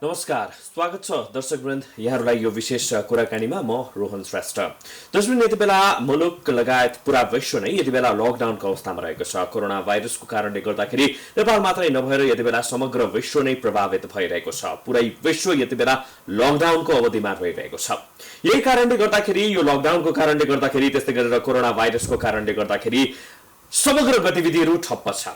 नमस्कार, स्वागत छ दर्शकवृन्द यहाँहरूलाई यो विशेष कुराकानीमा। म रोहन श्रेष्ठ। दर्शकवृन्द, यति बेला मुलुक लगायत पुरा विश्व नै यति बेला लकडाउनको अवस्थामा रहेको छ। कोरोना भाइरसको कारणले गर्दाखेरि नेपाल मात्रै नभएर यति बेला समग्र विश्व नै प्रभावित भइरहेको छ। पुरै विश्व यति बेला लकडाउनको अवधिमा रहिरहेको छ। यही कारणले गर्दाखेरि, यो लकडाउनको कारणले गर्दाखेरि, त्यस्तै गरेर कोरोना भाइरसको कारणले गर्दाखेरि समग्र गतिविधिहरू ठप्प छ।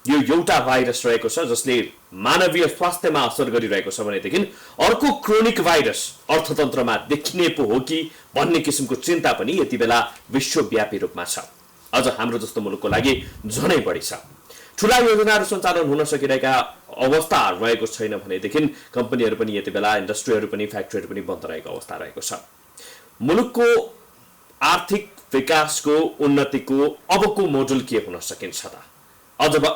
यो एउटा भाइरस रहेको छ जसले मानवीय स्वास्थ्यमा असर गरिरहेको छ भनेदेखि अर्को क्रोनिक भाइरस अर्थतन्त्रमा देखिने पो हो कि भन्ने किसिमको चिन्ता पनि यति बेला विश्वव्यापी रूपमा छ। अझ हाम्रो जस्तो मुलुकको लागि झनै बढी छ। ठूला योजनाहरू सञ्चालन हुन सकिरहेका अवस्था रहेको छैन भनेदेखि कम्पनीहरू पनि यति बेला, इन्डस्ट्रीहरू पनि, फ्याक्ट्रीहरू पनि बन्द रहेको अवस्था रहेको छ। मुलुकको आर्थिक विकासको, उन्नतिको अबको मोडल के हुन सकिन्छ त? अथवा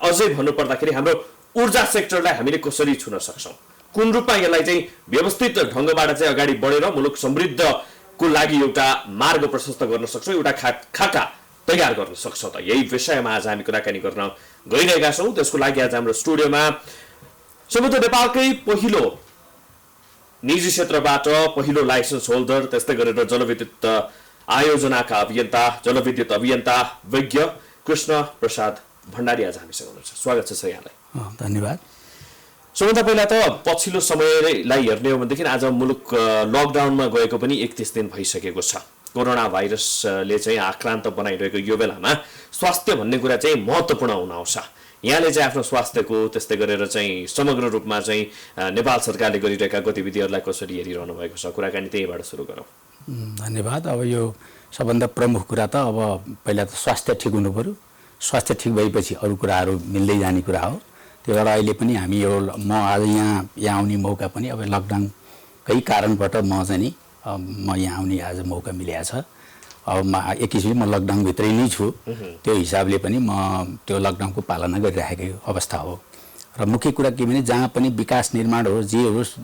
अझै भन्नुपर्दाखेरि हाम्रो ऊर्जा सेक्टरलाई हामीले कसरी छुन सक्छौँ? कुन रूपमा यसलाई चाहिँ व्यवस्थित ढङ्गबाट चाहिँ अगाडि बढेर मुलुक समृद्धको लागि एउटा मार्ग प्रशस्त गर्न सक्छौँ, एउटा खाका तयार गर्न सक्छौँ त? यही विषयमा आज हामी कुराकानी गर्न गइरहेका छौँ। त्यसको लागि आज हाम्रो स्टुडियोमा सबैभन्दा नेपालकै पहिलो निजी क्षेत्रबाट पहिलो लाइसेन्स होल्डर, त्यस्तै गरेर जलविद्युत आयोजनाका अभियन्ता, जलविद्युत अभियन्ता विज्ञ कृष्ण प्रसाद भण्डारी आज हामीसँग हुनुहुन्छ। स्वागत छ यहाँलाई। धन्यवाद। सबभन्दा पहिला त पछिल्लो समयलाई हेर्ने हो भनेदेखि आज मुलुक लकडाउनमा गएको पनि 31 दिन भइसकेको छ। कोरोना भाइरसले चाहिँ आक्रान्त बनाइरहेको यो बेलामा स्वास्थ्य भन्ने कुरा चाहिँ महत्त्वपूर्ण हुन आउँछ। यहाँले चाहिँ आफ्नो स्वास्थ्यको, त्यस्तै गरेर चाहिँ समग्र रूपमा चाहिँ नेपाल सरकारले गरिरहेका गतिविधिहरूलाई कसरी हेरिरहनु भएको छ? कुराकानी त्यहीबाट सुरु गरौँ। धन्यवाद। अब यो सबभन्दा प्रमुख कुरा त अब पहिला त स्वास्थ्य ठिक हुनु पर्यो। स्वास्थ्य ठिक भएपछि अरू कुराहरू मिल्दै जाने कुरा हो। त्यही भएर अहिले पनि हामी यो म आज यहाँ आउने मौका पनि अब लकडाउनकै कारणबाट म चाहिँ नि म यहाँ आउने आज मौका मिलेको छ। अब एक किसिमले म लकडाउनभित्रै नै छु। त्यो हिसाबले पनि म त्यो लकडाउनको पालना गरिराखेको अवस्था हो। र मुख्य कुरा के भने जहाँ पनि विकास निर्माण हो, जे होस्,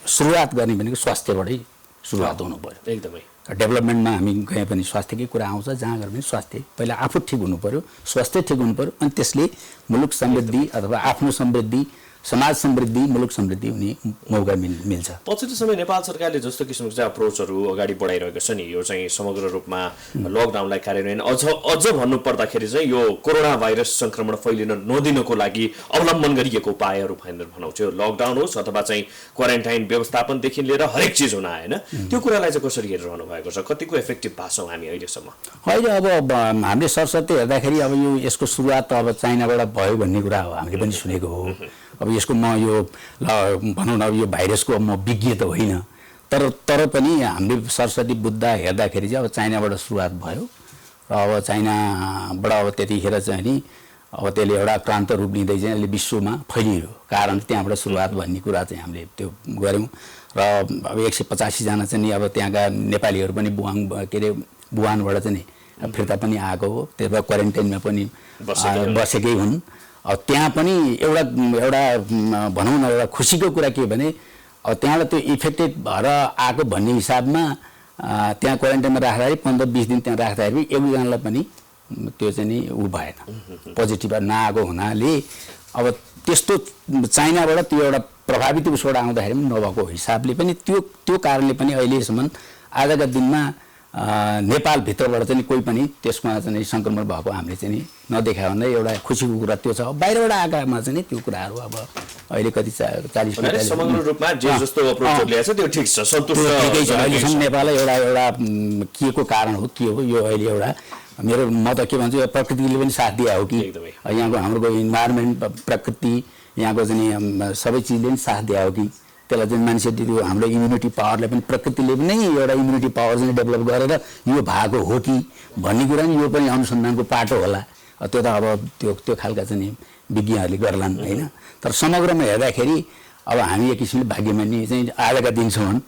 सुरुवात गर्ने भनेको स्वास्थ्यबाटै सुरुवात हुनु पर्यो। एकदमै डेभलपमेन्टमा हामी गए पनि स्वास्थ्यकै कुरा आउँछ। जहाँ गए पनि स्वास्थ्य पहिला आफू ठिक हुनु पर्यो, स्वास्थ्य ठिक हुनु पर्यो, अनि त्यसले मुलुक समृद्धि अथवा आफ्नो समृद्धि, समाज समृद्धि, मुलुक समृद्धि हुने मौका मिल्छ। पछिल्लो समय नेपाल सरकारले जस्तो किसिमको चाहिँ अप्रोचहरू अगाडि बढाइरहेको छ नि, यो चाहिँ समग्र रूपमा लकडाउनलाई कार्यान्वयन, अझ भन्नुपर्दाखेरि चाहिँ यो कोरोना भाइरस संक्रमण फैलिन नदिनको लागि अवलम्बन गरिएको उपायहरू भनेर भनौँ। त्यो लकडाउन होस् अथवा चाहिँ क्वारेन्टाइन व्यवस्थापनदेखि लिएर हरेक चिज हुन आएन, त्यो कुरालाई चाहिँ कसरी हेरिरहनु भएको छ? कतिको इफेक्टिभ भएको छौँ हामी अहिलेसम्म? अहिले अब हामीले सरसर्ती हेर्दाखेरि अब यो यसको सुरुवात अब चाइनाबाट भयो भन्ने कुरा हो, हामीले पनि सुनेको हो। अब यसको म यो भनौँ न, अब यो भाइरसको म विज्ञ त होइन, तर पनि हामीले सरस्वती बुद्ध हेर्दाखेरि चाहिँ अब चाइनाबाट सुरुवात भयो र अब चाइनाबाट अब त्यतिखेर चाहिँ नि अब त्यसले एउटा आक्रान्त रूप लिँदै चाहिँ अहिले विश्वमा फैलियो। कारण त्यहाँबाट सुरुवात भन्ने कुरा चाहिँ हामीले त्यो गऱ्यौँ। र अब 185 जना चाहिँ नि अब त्यहाँका नेपालीहरू पनि वुहानबाट चाहिँ नि फिर्ता पनि आएको हो। त्यही भएर क्वारेन्टाइनमा पनि बसेकै हुन्। अब त्यहाँ पनि एउटा भनौँ न, एउटा खुसीको कुरा के भने अब त्यहाँबाट त्यो इफेक्टेड भएर आएको भन्ने हिसाबमा त्यहाँ क्वारेन्टाइनमा राख्दाखेरि 15-20 दिन त्यहाँ राख्दाखेरि एकजनालाई पनि त्यो चाहिँ नि ऊ भएन, पोजिटिभ नआएको हुनाले अब त्यस्तो चाइनाबाट त्यो एउटा प्रभावित उसबाट आउँदाखेरि पनि नभएको हिसाबले पनि त्यो कारणले पनि अहिलेसम्म आजका दिनमा नेपालभित्रबाट चाहिँ कोही पनि त्यसमा चाहिँ सङ्क्रमण भएको हामीले चाहिँ नदेखायो भन्दा एउटा खुसीको कुरा त्यो छ। बाहिरबाट आएकामा चाहिँ त्यो कुराहरू अब अहिले कति 40 समग्र रूपमा जे जस्तो अप्रोच ल्याएको छ त्यो ठिक छ, सन्तुष्ट छ। अहिलेसम्म नेपाललाई एउटा के को कारण हो, के हो यो अहिले एउटा मेरो म त के भन्छु, प्रकृतिले पनि साथ दिए हो कि यहाँको हाम्रो इन्भाइरोमेन्ट, प्रकृति, यहाँको चाहिँ सबै चिजले पनि साथ दिए हो कि त्यसलाई चाहिँ मान्छे त्यो हाम्रो इम्युनिटी पावरले पनि, प्रकृतिले पनि एउटा इम्युनिटी पावर चाहिँ डेभलप गरेर यो भएको हो कि भन्ने कुरा नि यो पनि अनुसन्धानको पाटो होला। त्यो त अब त्यो खालका चाहिँ विज्ञहरूले गर्लान् होइन। तर समग्रमा हेर्दाखेरि अब हामी एक किसिमले भाग्यमानी चाहिँ आजका दिनसम्म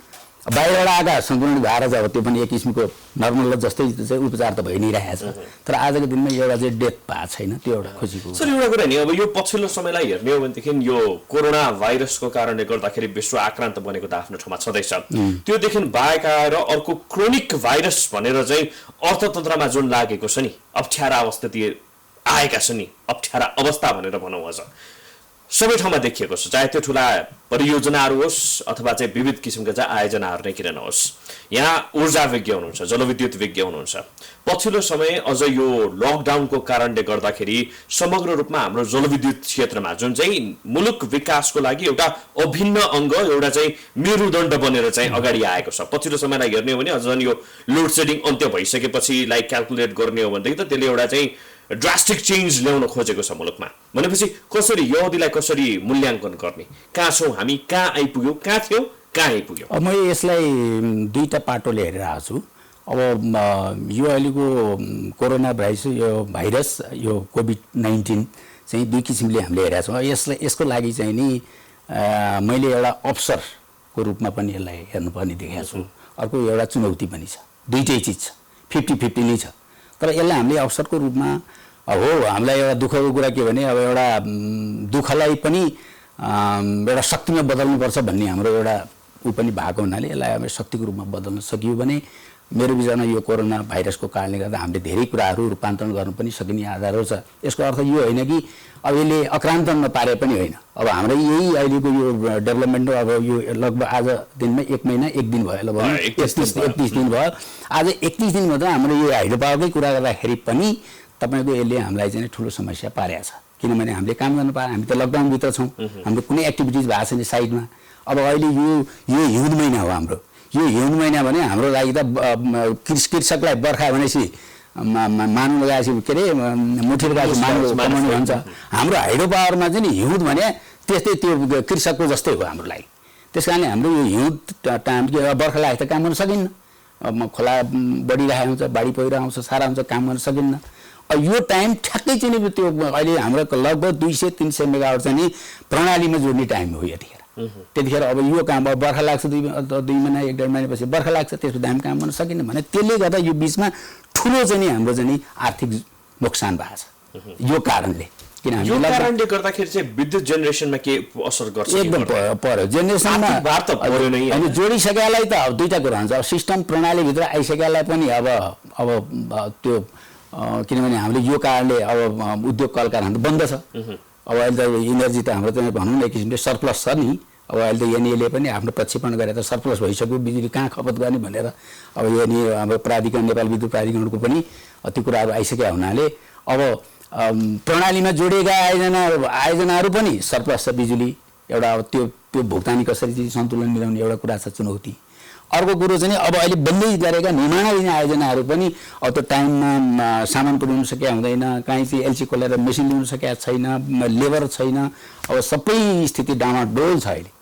बाहिरबाट आएका सङ्क्रमण भएर चाहिँ अब त्यो पनि एक किसिमको नर्मल जस्तै चाहिँ उपचार त भइ नै रहेको छ। तर आजको दिनमा एउटा चाहिँ डेथ भएको छैन, त्यो एउटा खुसीको। सर, एउटा कुरा नि, अब यो पछिल्लो समयलाई हेर्ने हो भनेदेखि यो कोरोना भाइरसको कारणले गर्दाखेरि विश्व आक्रान्त बनेको त आफ्नो ठाउँमा छँदैछ। त्योदेखि बाहेक आएर अर्को क्रोनिक भाइरस भनेर चाहिँ अर्थतन्त्रमा जुन लागेको छ नि, अप्ठ्यारा अवस्था आएका छन् नि, अप्ठ्यारा अवस्था भनेर भनौँ। अझ सबै ठाउँमा देखिएको छ, चाहे त्यो ठुला परियोजनाहरू होस् अथवा चाहिँ विविध किसिमका चाहिँ आयोजनाहरू नै किन नहोस्। यहाँ ऊर्जा विज्ञ हुनुहुन्छ, जलविद्युत विज्ञ हुनुहुन्छ। पछिल्लो समय अझ यो लकडाउनको कारणले गर्दाखेरि समग्र रूपमा हाम्रो जलविद्युत क्षेत्रमा जुन चाहिँ मुलुक विकासको लागि एउटा अभिन्न अङ्ग, एउटा चाहिँ मेरुदण्ड बनेर चाहिँ अगाडि आएको छ। पछिल्लो समयलाई हेर्ने हो भने अझ यो लोड सेडिङ अन्त्य भइसकेपछि क्यालकुलेट गर्ने हो भनेदेखि त त्यसले एउटा चाहिँ ड्रास्टिक चेन्ज ल्याउन खोजेको छ मुलुकमा। भनेपछि कसरी यो अवधिलाई कसरी मूल्याङ्कन गर्ने, कहाँ छौँ हामी, कहाँ आइपुग्यौँ, कहाँ थियौँ, कहाँ आइपुग्यौँ? म यसलाई दुईटा पाटोले हेरिरहेको छु। अब यो अहिलेको कोरोना भाइरस यो कोभिड-19 चाहिँ दुई किसिमले हामीले हेरेका छौँ। यसको लागि चाहिँ नि मैले एउटा अवसरको रूपमा पनि यसलाई हेर्नुपर्ने देखेको छु। अर्को एउटा चुनौती पनि छ, दुईटै चिज छ, 50-50 नै छ। तर यसलाई हामीले अवसरको रूपमा हो, हामीलाई एउटा दुःखको कुरा के भने अब एउटा दुःखलाई पनि एउटा शक्तिमा बदल्नुपर्छ भन्ने हाम्रो एउटा ऊ पनि भएको हुनाले यसलाई अब शक्तिको रूपमा बदल्न सकियो भने मेरो विचारमा यो कोरोना भाइरसको कारणले गर्दा हामीले धेरै कुराहरू रूपान्तरण गर्न पनि सकिने आधारहरू छ। यसको अर्थ यो होइन कि अब यसले आक्रान्त नपारे पनि होइन। अब हाम्रो यही अहिलेको यो डेभलपमेन्ट अब यो लगभग आज दिनमा 1 महिना 1 दिन भयो, लगभग 31 दिन भयो। आज 31 दिनमा त हाम्रो यो हाइड्रो पावरकै कुरा गर्दाखेरि पनि तपाईँको यसले हामीलाई चाहिँ ठुलो समस्या पारेको छ। किनभने हामीले काम गर्न पाए, हामी त लकडाउनभित्र छौँ, हाम्रो कुनै एक्टिभिटिज भएको छैन साइडमा। अब अहिले यो हिउँ महिना हो हाम्रो, यो हिउँ महिना भने हाम्रो लागि त कृषकलाई बर्खा भनेपछि मानु लगाएपछि के अरे मुठीर गएको मानु कमाउने भन्छ। हाम्रो हाइड्रो पावरमा चाहिँ नि हिउँ भने त्यस्तै त्यो कृषकको जस्तै हो हाम्रो लागि। त्यस कारणले हाम्रो यो हिउँ टाइम बर्खा लाग्यो त काम गर्न सकिन्न। अब खोला बढिरहेको हुन्छ, बाढी पहिरो आउँछ, सारा हुन्छ, काम गर्न सकिन्न। अब यो टाइम ठ्याक्कै चाहिँ नि त्यो अहिले हाम्रो लगभग 200-300 मेगावाट चाहिँ नि प्रणालीमा जोड्ने टाइम हो यतिखेर। त्यतिखेर अब यो काम अब बर्खा लाग्छ, 2 महिना 1.5 महिनापछि बर्खा लाग्छ, त्यसपछि हामी काम गर्न सकिन्न भने त्यसले गर्दा यो बिचमा ठुलो चाहिँ नि हाम्रो चाहिँ नि आर्थिक नोक्सान भएको छ यो कारणले। यो कारणले गर्दाखेरि चाहिँ विद्युत जेनेरेसनमा के असर गर्छ? एकदम पर्यो जेनेरेसनमा, अनि जोडिसकेलाई त अब दुईटा कुरा हुन्छ। अब सिस्टम प्रणालीभित्र आइसकेलाई पनि अब त्यो किनभने हामीले यो कारणले अब उद्योग कल कारखाना बन्द छ। अब अहिले त इनर्जी त हाम्रो त भनौँ न एक किसिमले सरप्लस छ नि। अब अहिले त एनईले पनि आफ्नो प्रक्षेपण गरेर त सरप्लस भइसक्यो, बिजुली कहाँ खपत गर्ने भनेर। अब एनई हाम्रो प्राधिकरण, नेपाल विद्युत प्राधिकरणको पनि त्यो कुराहरू आइसकेका हुनाले अब प्रणालीमा जोडिएका आयोजनाहरू पनि सरप्लस छ बिजुली। एउटा अब त्यो भुक्तानी कसरी चाहिँ सन्तुलन मिलाउने एउटा कुरा छ, चुनौती। अर्को कुरो चाहिँ अब अहिले बन्दै गरेका निर्माणाधीन आयोजनाहरू पनि अब त्यो टाइममा सामान पुर्याउन सकेका हुँदैन, काहीँ चाहिँ एलसी खोलेर मेसिन ल्याउन सकेका छैन, लेबर छैन, अब सबै स्थिति डामाडोल छ अहिले।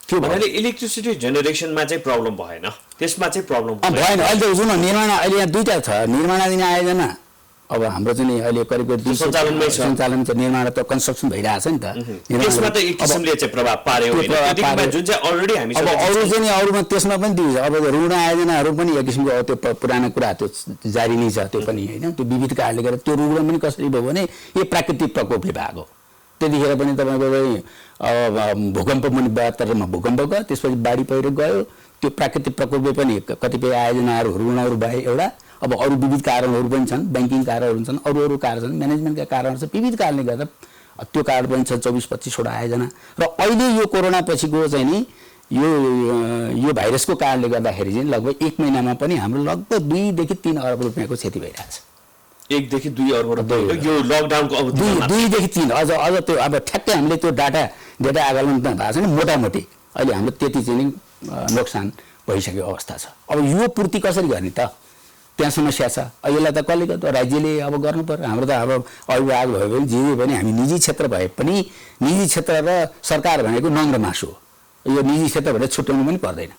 त्यो भन्नाले इलेक्ट्रिसिटी जेनेरेसनमा चाहिँ प्रब्लम भएन, त्यसमा चाहिँ प्रब्लम भएन। अहिले त जुन निर्माण अहिले यहाँ दुईटा छ, निर्माणाधीन आयोजना अब हाम्रो चाहिँ अहिले करिब सञ्चालन छ, निर्माण त कन्स्ट्रक्सन भइरहेछ नि त। त्यसमा त एक किसिमले चाहिँ प्रभाव पार्यो हैन, जुन चाहिँ अलरेडी हामी अब अरु चाहिँ अरुमा त्यसमा पनि दिन्छ। अब ऋण आयोजनाहरू पनि एक किसिमको त्यो पुरानो कुरा त्यो जारी नै छ, त्यो पनि हैन। त्यो विविध कारणले गर्दा त्यो ऋण पनि कसरी भयो भने यो प्राकृतिक प्रकोपले भएको। त्यतिखेर पनि तपाईँको अब भूकम्प पनि 72 मा भूकम्प गयो, त्यसपछि बाढी पहिरो गयो। त्यो प्राकृतिक प्रकोपले पनि कतिपय आयोजनाहरू ऋणहरू भए एउटा। अब अरू विविध कारणहरू पनि छन्, ब्याङ्किङ कारणहरू छन्, अरू कारण छन्, म्यानेजमेन्टका कारणहरू छन्, विविध कारणले गर्दा त्यो कारण पनि छ 24-25 वटा आयोजना। र अहिले यो कोरोना पछिको चाहिँ नि यो भाइरसको कारणले गर्दाखेरि चाहिँ लगभग 1 महिनामा पनि हाम्रो लगभग 2 देखि 3 अर्ब रुपियाँको क्षति भइरहेछ। 1 देखि 2 अर्ब रुपियाँ यो लकडाउनको अवधिमा 2 देखि 3 अझ त्यो अब ठ्याक्कै हामीले त्यो डाटा आकलन भएको छैन, मोटामोटी अहिले हाम्रो त्यति चाहिँ नि नोक्सान भइसकेको अवस्था छ। अब यो पूर्ति कसरी गर्ने त, त्यहाँ समस्या छ। यसलाई त कसले गर्दा राज्यले अब गर्नु पर्यो। हाम्रो त अब अभिभावक भयो भने जे पनि हामी निजी क्षेत्र भए पनि निजी क्षेत्र र सरकार भनेको नङ्ग्रो मासु हो। यो निजी क्षेत्र भनेर छुट्याउनु पनि पर्दैन।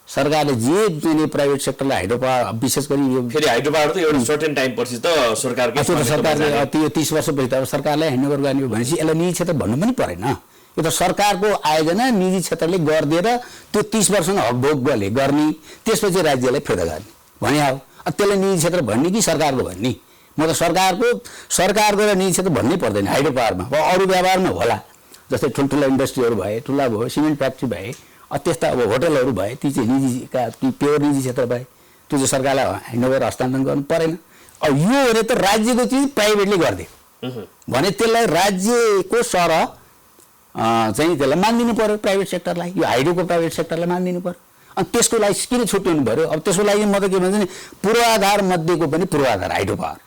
सरकारले जे चाहिँ प्राइभेट सेक्टरलाई हाइड्रो पावर विशेष गरी यो फेरि हाइड्रो पावर त एउटा सर्टेन टाइम पछि त सरकारले त्यो 30 वर्षपछि त सरकारलाई ह्यान्डओभर गर्ने हो भनेपछि यसलाई निजी क्षेत्र भन्नु पनि परेन। यो त सरकारको आयोजना निजी क्षेत्रले गरिदिएर त्यो 30 वर्षमा हकभोग गर्ने, त्यसपछि राज्यलाई फिर्ता गर्ने भने हो। त्यसलाई निजी क्षेत्र भन्ने कि सरकारको भन्ने? म त सरकारको र निजी क्षेत्र भन्नै पर्दैन हाइड्रो पावरमा। अब अरू व्यापारमा होला, जस्तै ठुल्ठुला इन्डस्ट्रीहरू भए, ठुला भयो, सिमेन्ट फ्याक्ट्री भए, त्यस्ता अब होटलहरू भए, ती चाहिँ निजीका प्योर निजी क्षेत्र भए, त्यो चाहिँ सरकारलाई ह्यान्डओभर हस्तान्तरण गर्नु परेन। अब यो भने त राज्यको चिज प्राइभेटले गरिदियो भने त्यसलाई राज्यको सरह चाहिँ त्यसलाई मानिदिनु पर्यो प्राइभेट सेक्टरलाई, यो हाइड्रोको प्राइभेट सेक्टरलाई मानिदिनु पर्यो। अनि त्यसको लागि किन छुट्याउनु पर्यो? अब त्यसको लागि म त के भन्छु नि, पूर्वाधार मध्येको पनि पूर्वाधार हाइड्रो पावर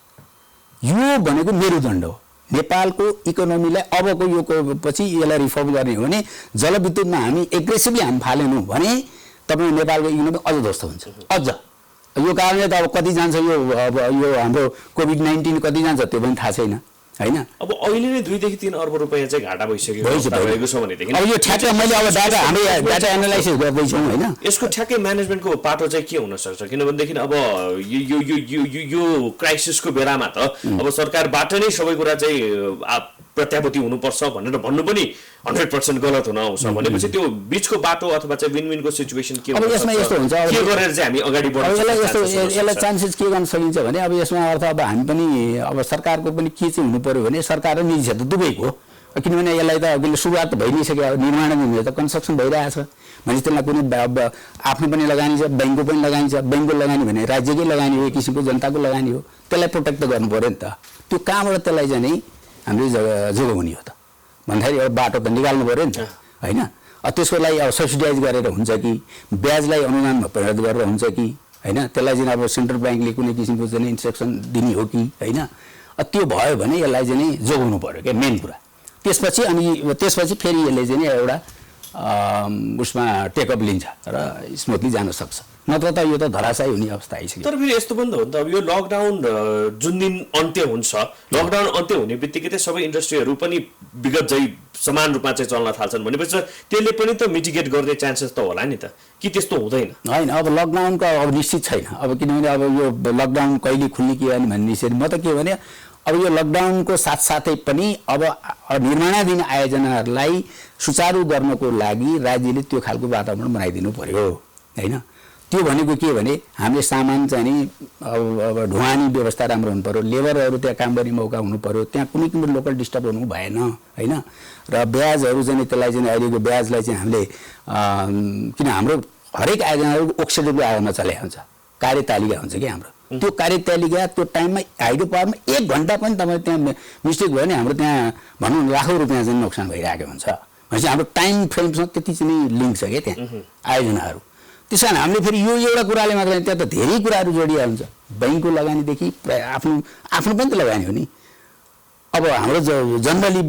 यो भनेको मेरुदण्ड हो नेपालको इकोनोमीलाई। अबको यो पछि यसलाई रिफर्म गर्ने हो भने जलविद्युतमा हामी एग्रेसिभली हामी फालेनौँ भने तपाईँ नेपालको इकोनोमी अझ ध्वस्त हुन्छ। अझ यो कारणले त अब कति जान्छ यो हाम्रो कोभिड-19 कति जान्छ त्यो पनि थाहा छैन हैन। अब अहिले नै 2 देखि 3 अर्ब रुपैयाँ चाहिँ घाटा भइसकेको छ भनेदेखि अब यो ठ्याक्कै मैले अब हाम्रो डाटा एनालाइसिस गर्दैछौँ हैन। यसको ठ्याक्कै म्यानेजमेन्टको पाटो चाहिँ के हुन सक्छ? किनभनेदेखि अब यो क्राइसिसको बेलामा त अब सरकारबाट नै सबै कुरा चाहिँ प्रत्याभूति हुनुपर्छ भनेर भन्नु पनि 100% गलत हुन आउँछ। भनेपछि त्यो बीचको बाटो अथवा चाहिँ विन विनको सिचुएसन के अब यसमा यस्तो हुन्छ, के गरेर चाहिँ हामी अगाडि बढ्छौँ? यसलाई चान्सेस के गर्न सकिन्छ भने अब यसमा अर्थ अब हामी पनि अब सरकारको पनि के चाहिँ हुनु पर्यो भने सरकार र निजी क्षेत्र दुवैको, किनभने यसलाई त अहिले सुरुवात त भइ नै सक्यो, निर्माण त कन्स्ट्रक्सन भइरहेछ भने त्यसलाई कुनै आफ्नो पनि लगानी छ, ब्याङ्कको पनि लगानी छ। ब्याङ्कको लगानी भने राज्यकै लगानी हो, एक किसिमको जनताको लगानी हो, त्यसलाई प्रोटेक्ट त गर्नु पर्यो नि त। त्यो कहाँबाट त्यसलाई चाहिँ नि हामीले जोगाउने हो त भन्दाखेरि एउटा बाटो त निकाल्नु पर्यो नि त हैन। त्यसको लागि अब सब्सिडाइज गरेर हुन्छ कि ब्याजलाई अनुदानमा परिणत गरेर हुन्छ कि हैन, त्यसलाई चाहिँ अब सेन्ट्रल ब्याङ्कले कुनै किसिमको चाहिँ इन्स्ट्रक्सन दिने हो कि हैन। त्यो भयो भने यसलाई चाहिँ नि जोगाउनु पर्यो क्या मेन कुरा। त्यसपछि फेरि यसले चाहिँ नि एउटा उसमा टेकअप लिन्छ र स्मुथली जान सक्छ, नत्र त यो त धराशायी हुने अवस्था आइसक्यो। तर फेरि यस्तो पनि त हो नि त, अब यो लकडाउन जुन दिन अन्त्य हुन्छ, लकडाउन अन्त्य हुने बित्तिकै त सबै इन्डस्ट्रीहरू पनि विगत झै समान रूपमा चाहिँ चल्न थाल्छन् भनेपछि त्यसले पनि त मिटिगेट गर्ने चान्सेस त होला नि त, कि त्यस्तो हुँदैन? होइन, अब लकडाउनको अब निश्चित छैन। अब किनभने अब यो लकडाउन कहिले खुल्ने के भन्ने निश्चित म त के भने अब यो लकडाउनको साथसाथै पनि अब निर्माणाधीन आयोजनाहरूलाई सुचारू गर्नको लागि राज्यले त्यो खालको वातावरण बनाइदिनु पर्यो हैन। त्यो भनेको के भने हामीले सामान चाहिँ नि अब ढुवानी व्यवस्था राम्रो हुनु पर्यो, लेबरहरू त्यहाँ काम गर्ने मौका हुनु पर्यो, त्यहाँ कुनै पनि लोकल डिस्टर्ब हुनु भएन हैन। र ब्याजहरू चाहिँ त्यसलाई चाहिँ अहिलेको ब्याजलाई चाहिँ हामीले किन हाम्रो हरेक आयोजनाहरू ओक्सिडेको आयोजना चले हुन्छ, कार्यतालिका हुन्छ कि हाम्रो त्यो कार्यतालिका त्यो टाइममा हाइड्रो पावरमा 1 घण्टा पनि तपाईँ त्यहाँ मिस्टेक भयो भने हाम्रो त्यहाँ भनौँ लाखौँ रुपियाँ चाहिँ नोक्सान भइरहेको हुन्छ। भनेपछि हाम्रो टाइम फ्रेमसँग त्यति चाहिँ लिङ्क छ क्या त्यहाँ आयोजनाहरू। त्यस कारण हामीले फेरि यो एउटा कुराले मात्र त्यहाँ त धेरै कुराहरू जोडिया हुन्छ, ब्याङ्कको लगानीदेखि आफ्नो पनि त लगानी हो नि। अब हाम्रो जनरली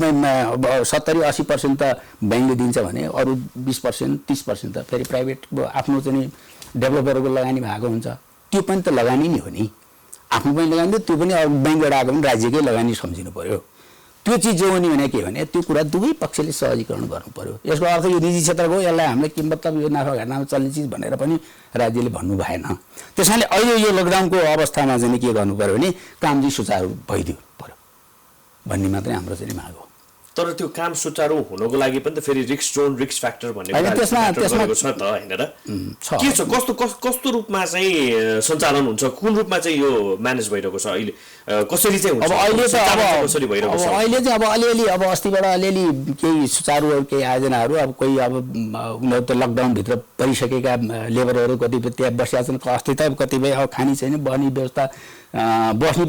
70-80% त ब्याङ्कले दिन्छ भने अरू 20% 30% त फेरि प्राइभेट आफ्नो चाहिँ डेभलपरको लगानी भएको हुन्छ। त्यो पनि त लगानी नै हो नि, आफ्नो पनि लगानी, त्यो पनि अब ब्याङ्कबाट आएको पनि राज्यकै लगानी सम्झिनु पर्यो। त्यो चिज जोगाउने भने के भने त्यो कुरा दुवै पक्षले सहजीकरण गर्नु पर्यो। यसको अर्थ यो निजी क्षेत्रको यसलाई हामीले के मतलब यो नाफा घाटामा चल्ने चिज भनेर पनि राज्यले भन्नु भएन। त्यस कारणले अहिले यो लकडाउनको अवस्थामा चाहिँ के गर्नु पर्यो भने काम चाहिँ सुचारू भइदिनु पर्यो भन्ने मात्रै हाम्रो चाहिँ माग हो। तर त्यो काम सुचारू हुनको लागि पनि त फेरि रिस्क जोन रिस्क फ्याक्टर भन्ने कुरा छ त हैन र? के छ, कस्तो रूपमा चाहिँ सञ्चालन हुन्छ, कुन रूपमा चाहिँ यो म्यानेज भइरहेको छ अहिले, कसरी चाहिँ हुन्छ? अब अहिले त कसरी भइरहेको छ? अहिले चाहिँ अब अलिअलि अब अस्तिबाट अलिअलि केही सुचारूहरू केही आयोजनाहरू अब कोही अब उनीहरू त लकडाउनभित्र परिसकेका लेबरहरू कतिपय त्यहाँ बसिया छन्, अस्ति त कतिपय अब खानी छैन, बस्ने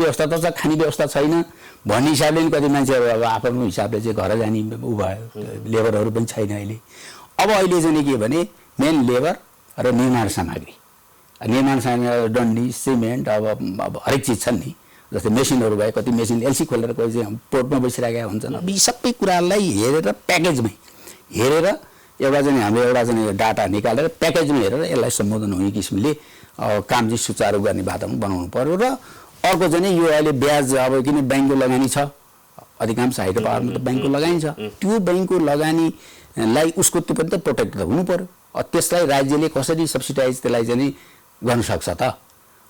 व्यवस्था त छ, खाने व्यवस्था छैन भन्ने हिसाबले नि कति मान्छेहरू अब आफ्नो हिसाबले चाहिँ घर जाने ऊ भयो, लेबरहरू पनि छैन अहिले। अब अहिले चाहिँ के भने मेन लेबर र निर्माण सामग्री डन्डी सिमेन्ट अब हरेक चिज छन् नि, जस्तै मेसिनहरू भयो, कति मेसिन एलसी खोलेर कोही चाहिँ पोर्टमा बसिरहेका हुन्छन्। अब यी सबै कुरालाई हेरेर प्याकेजमै हेरेर एउटा चाहिँ हामीले एउटा चाहिँ डाटा निकालेर प्याकेजमा हेरेर यसलाई सम्बोधन हुने किसिमले काम चाहिँ सुचारू गर्ने वातावरण बनाउनु पर्यो। र अर्को चाहिँ यो अहिले ब्याज अब किन ब्याङ्कको लगानी छ, अधिकांश हाइड्रो पावरमा त ब्याङ्कको लगानी छ, त्यो ब्याङ्कको लगानीलाई उसको त्यो पनि त प्रोटेक्ट त हुनु पर्यो। त्यसलाई राज्यले कसरी सब्सिडाइज त्यसलाई चाहिँ गर्न सक्छ त?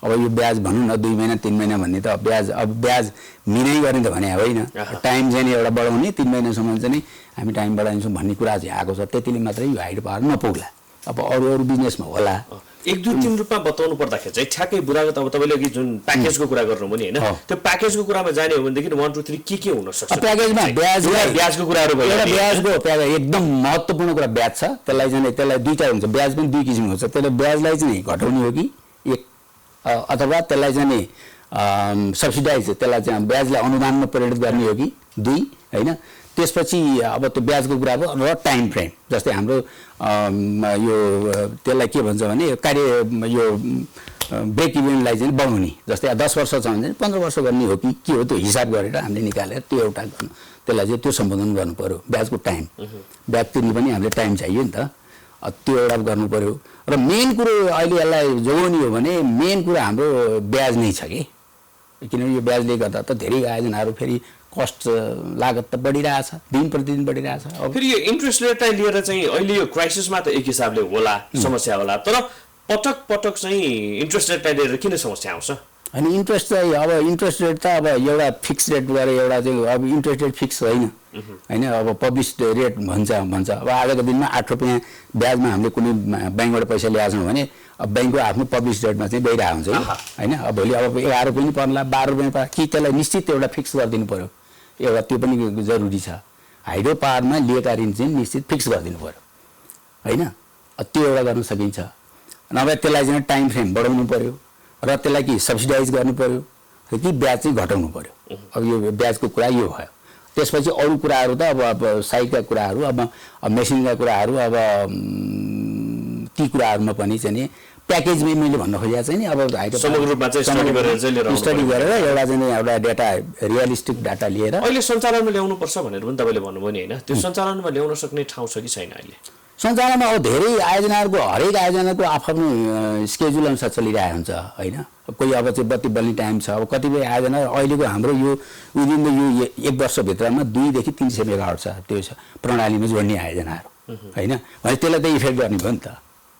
अब यो ब्याज भनौँ न 2 महिना 3 महिना भन्ने त अब ब्याज मिनै गर्ने त भने होइन, टाइम चाहिँ एउटा बढाउने 3 महिनासम्म चाहिँ हामी टाइम बढाइन्छौँ भन्ने कुरा चाहिँ आएको छ। त्यतिले मात्रै यो हाइड्रो पावर नपुग्ला, अब अरू बिजनेसमा होला। 1-2-3 रूपमा बताउनु पर्दाखेरि चाहिँ ठ्याक्कै बुढाको अब तपाईँले अघि जुन प्याकेजको कुरा गर्नु भने होइन, त्यो प्याकेजको कुरामा जाने हो भनेदेखि 1 2 3 के हुन सक्छ? प्याकेजमा ब्याजको कुराहरू भयो, एउटा ब्याजको एकदम महत्त्वपूर्ण कुरा ब्याज छ। त्यसलाई दुईटा हुन्छ, ब्याज पनि 2 किसिमको हुन्छ। त्यसले ब्याजलाई चाहिँ घटाउने हो कि एक, अथवा त्यसलाई चाहिँ सब्सिडाइज त्यसलाई चाहिँ ब्याजलाई अनुदानमा परिणत गर्ने हो कि दुई होइन। त्यसपछि अब त्यो ब्याजको कुरा भयो र टाइम फ्रेम, जस्तै हाम्रो यो त्यसलाई के भन्छ भने कार्य यो ब्रेक इभेनलाई चाहिँ बनाउने, जस्तै 10 वर्ष छ भने 15 वर्ष गर्ने हो कि के हो त्यो हिसाब गरेर हामीले निकालेर त्यो एउटा गर्नु, त्यसलाई चाहिँ त्यो सम्बोधन गर्नु पऱ्यो। ब्याजको टाइम, ब्याज तिर्ने पनि हामीले टाइम चाहियो नि त, त्यो एउटा गर्नु पऱ्यो। र मेन कुरो अहिले यसलाई जोगाउने हो भने मेन कुरा हाम्रो ब्याज नै छ कि, किनभने यो ब्याजले गर्दा त धेरै आयोजनाहरू फेरि कस्ट लागत त बढिरहेछ, दिन प्रतिदिन बढिरहेछ। अब फेरि यो इन्ट्रेस्ट रेटलाई लिएर चाहिँ अहिले यो क्राइसिसमा त एक हिसाबले होला समस्या होला, तर पटक पटक चाहिँ इन्ट्रेस्ट रेटलाई लिएर किन समस्या आउँछ? अनि इन्ट्रेस्ट चाहिँ अब इन्ट्रेस्ट रेट त अब एउटा फिक्स रेट गरेर एउटा चाहिँ अब इन्ट्रेस्ट रेट फिक्स होइन होइन, अब पब्लिस्ड रेट भन्छ। अब आजको दिनमा 8 रुपियाँ ब्याजमा हामीले कुनै ब्याङ्कबाट पैसा ल्याएको छौँ भने अब ब्याङ्कको आफ्नो पब्लिस रेटमा चाहिँ गइरहेको हुन्छ होइन। अब भोलि अब 11 रुपियाँ पर्ला, 12 रुपियाँ पर्ला, कि त्यसलाई निश्चित एउटा फिक्स गरिदिनु पऱ्यो, एउटा त्यो पनि जरुरी छ। हाइड्रो पावरमा लिएका ऋण चाहिँ निश्चित फिक्स गरिदिनु पऱ्यो होइन, त्यो एउटा गर्न सकिन्छ। नभए त्यसलाई चाहिँ टाइम फ्रेम बढाउनु पऱ्यो र त्यसलाई कि सब्सिडाइज गर्नु पऱ्यो कि ब्याज चाहिँ घटाउनु पऱ्यो। अब यो ब्याजको कुरा यो भयो। त्यसपछि अरू कुराहरू त अब साइडका कुराहरू, अब मेसिनका कुराहरू, अब ती कुराहरूमा पनि चाहिँ नि प्याकेजमै मैले भन्न खोजेको चाहिँ नि अब समग्र रूपमा चाहिँ स्टडी गरेर एउटा चाहिँ एउटा डेटा रियलिस्टिक डाटा लिएर अहिले सञ्चालनमा ल्याउनु पर्छ भनेर पनि तपाईँले भन्नुभयो नि होइन, त्यो सञ्चालनमा ल्याउन सक्ने ठाउँ छ कि छैन अहिले? सञ्चालनमा अब धेरै आयोजनाहरूको हरेक आयोजनाको आफ्नो स्केड्युल अनुसार चलिरहेको हुन्छ होइन। कोही अब चाहिँ बत्ती बल्ने टाइम छ, अब कतिपय आयोजना अहिलेको हाम्रो यो विदिन द यो 1 वर्षभित्रमा 2 देखि 300 मेगावाट छ, त्यो छ प्रणालीमा जोड्ने आयोजनाहरू होइन। भने त्यसलाई त इफेक्ट गर्ने भयो नि त,